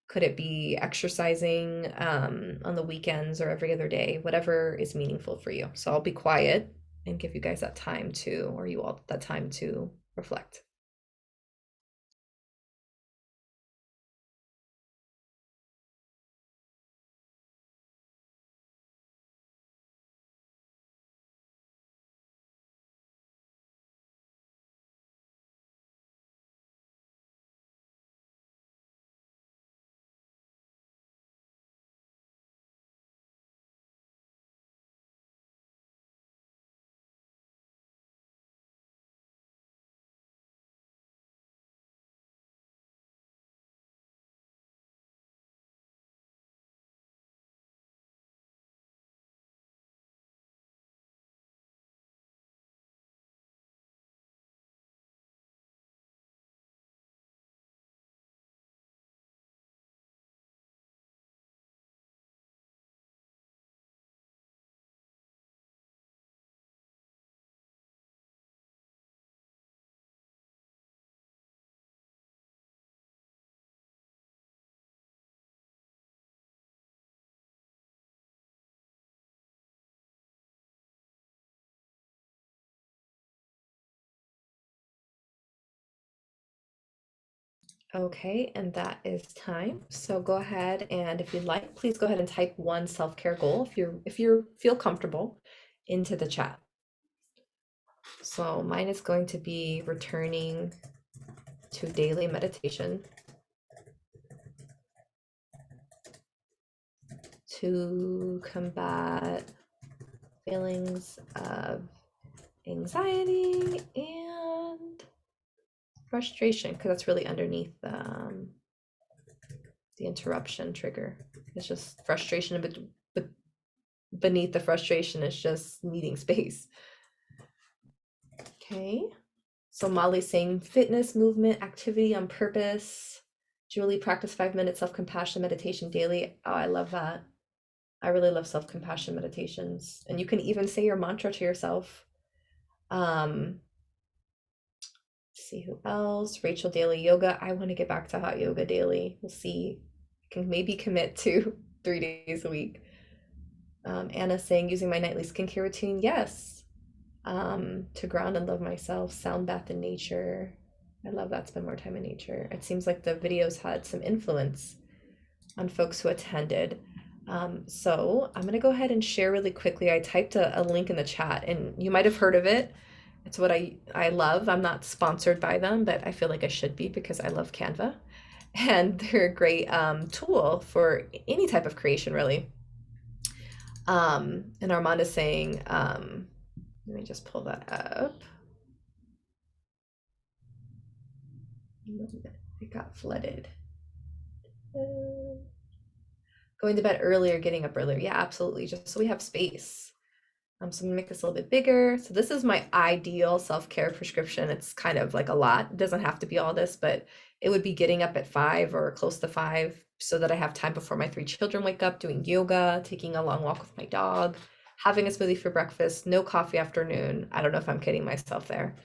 Could it be exercising on the weekends or every other day? Whatever is meaningful for you. So I'll be quiet and give you guys that time to, or you all that time to reflect. Okay, and that is time. So go ahead, and if you'd like, please go ahead and type 1 self-care goal if you feel comfortable into the chat. So mine is going to be returning to daily meditation to combat feelings of anxiety and frustration, because that's really underneath the interruption trigger. It's just frustration beneath the frustration is just needing space. Okay. So Molly's saying fitness, movement, activity on purpose. Julie, practice 5 minutes self-compassion meditation daily. Oh, I love that. I really love self-compassion meditations. And you can even say your mantra to yourself. Let's see who else. Rachel, daily yoga. I want to get back to hot yoga daily. We'll see. I can maybe commit to 3 days a week. Anna saying using my nightly skincare routine. Yes. To ground and love myself, sound bath in nature. I love that. Spend more time in nature. It seems like the videos had some influence on folks who attended. So I'm going to go ahead and share really quickly. I typed a link in the chat and you might have heard of it. It's what I love. I'm not sponsored by them, but I feel like I should be because I love Canva. And they're a great tool for any type of creation, really. And Armand is saying, let me just pull that up. It got flooded. Going to bed earlier, getting up earlier. Yeah, absolutely. Just so we have space. So I'm gonna make this a little bit bigger. So this is my ideal self-care prescription. It's kind of like a lot. It doesn't have to be all this, but it would be getting up at 5 or close to 5 so that I have time before my 3 children wake up, doing yoga, taking a long walk with my dog, having a smoothie for breakfast, no coffee afternoon. I don't know if I'm kidding myself there.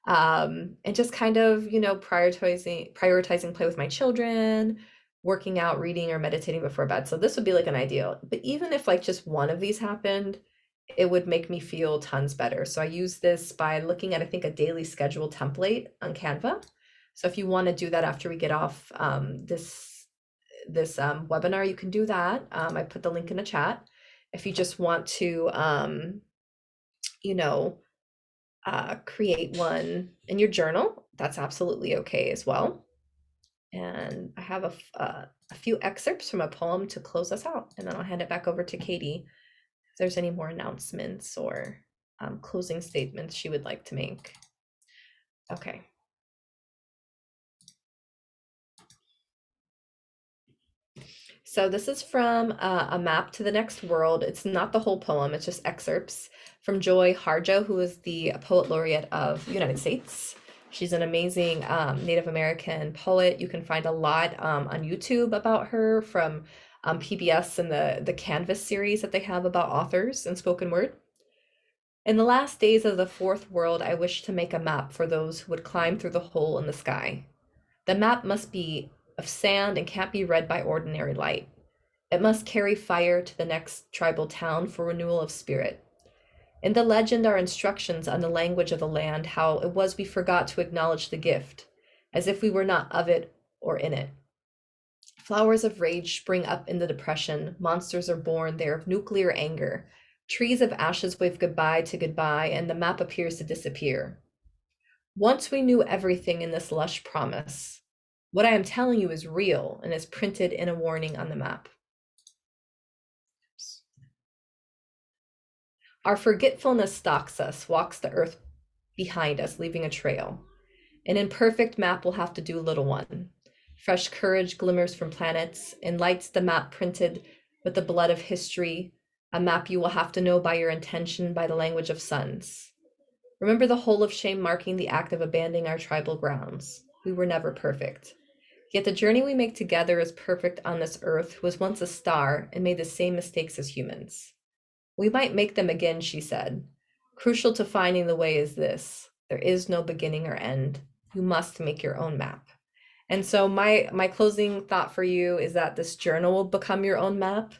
And just kind of, you know, prioritizing play with my children, working out, reading, or meditating before bed. So this would be like an ideal. But even if like just one of these happened, it would make me feel tons better. So I use this by looking at, I think, a daily schedule template on Canva. So if you want to do that after we get off this webinar, you can do that. I put the link in the chat. If you just want to, you know, create one in your journal, that's absolutely okay as well. And I have a few excerpts from a poem to close us out, and then I'll hand it back over to Katie if there's any more announcements or closing statements she would like to make. Okay. So this is from A Map to the Next World. It's not the whole poem, it's just excerpts from Joy Harjo, who is the poet laureate of the United States. She's an amazing Native American poet. You can find a lot on YouTube about her from PBS and the Canvas series that they have about authors and spoken word. In the last days of the fourth world, I wish to make a map for those who would climb through the hole in the sky. The map must be of sand and can't be read by ordinary light. It must carry fire to the next tribal town for renewal of spirit. In the legend are instructions on the language of the land, how it was we forgot to acknowledge the gift, as if we were not of it or in it. Flowers of rage spring up in the depression, monsters are born there of nuclear anger. Trees of ashes wave goodbye to goodbye, and the map appears to disappear. Once we knew everything in this lush promise. What I am telling you is real and is printed in a warning on the map. Our forgetfulness stalks us, walks the earth behind us, leaving a trail. An imperfect map will have to do, little one. Fresh courage glimmers from planets, and lights the map printed with the blood of history, a map you will have to know by your intention, by the language of suns. Remember the hole of shame marking the act of abandoning our tribal grounds. We were never perfect. Yet the journey we make together is perfect on this earth, who was once a star and made the same mistakes as humans. We might make them again, she said. Crucial to finding the way is this. There is no beginning or end. You must make your own map. And so my closing thought for you is that this journal will become your own map,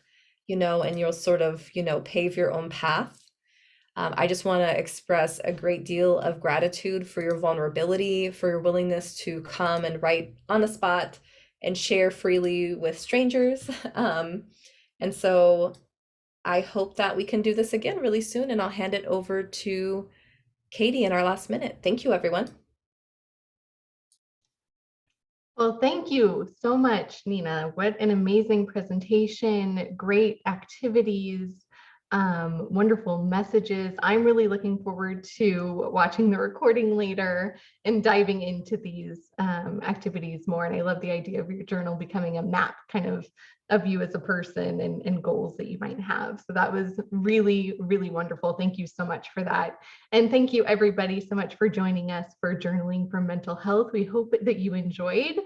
you know, and you'll sort of, you know, pave your own path. I just want to express a great deal of gratitude for your vulnerability, for your willingness to come and write on the spot and share freely with strangers. And so I hope that we can do this again really soon, and I'll hand it over to Katie in our last minute. Thank you, everyone. Well, thank you so much, Nena. What an amazing presentation, great activities. wonderful messages. I'm really looking forward to watching the recording later and diving into these activities more. And I love the idea of your journal becoming a map kind of you as a person and goals that you might have. So that was really, really wonderful. Thank you so much for that. And thank you everybody so much for joining us for Journaling for Mental Health. We hope that you enjoyed.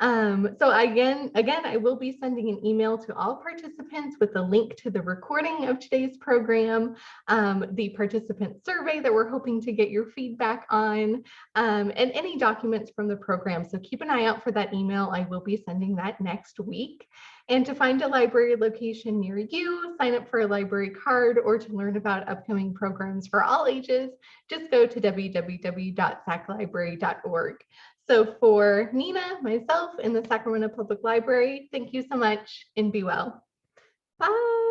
So again, I will be sending an email to all participants with a link to the recording of today's program, the participant survey that we're hoping to get your feedback on, and any documents from the program. So keep an eye out for that email. I will be sending that next week. And to find a library location near you, sign up for a library card, or to learn about upcoming programs for all ages, just go to www.saclibrary.org. So for Nena, myself, and the Sacramento Public Library, thank you so much and be well. Bye.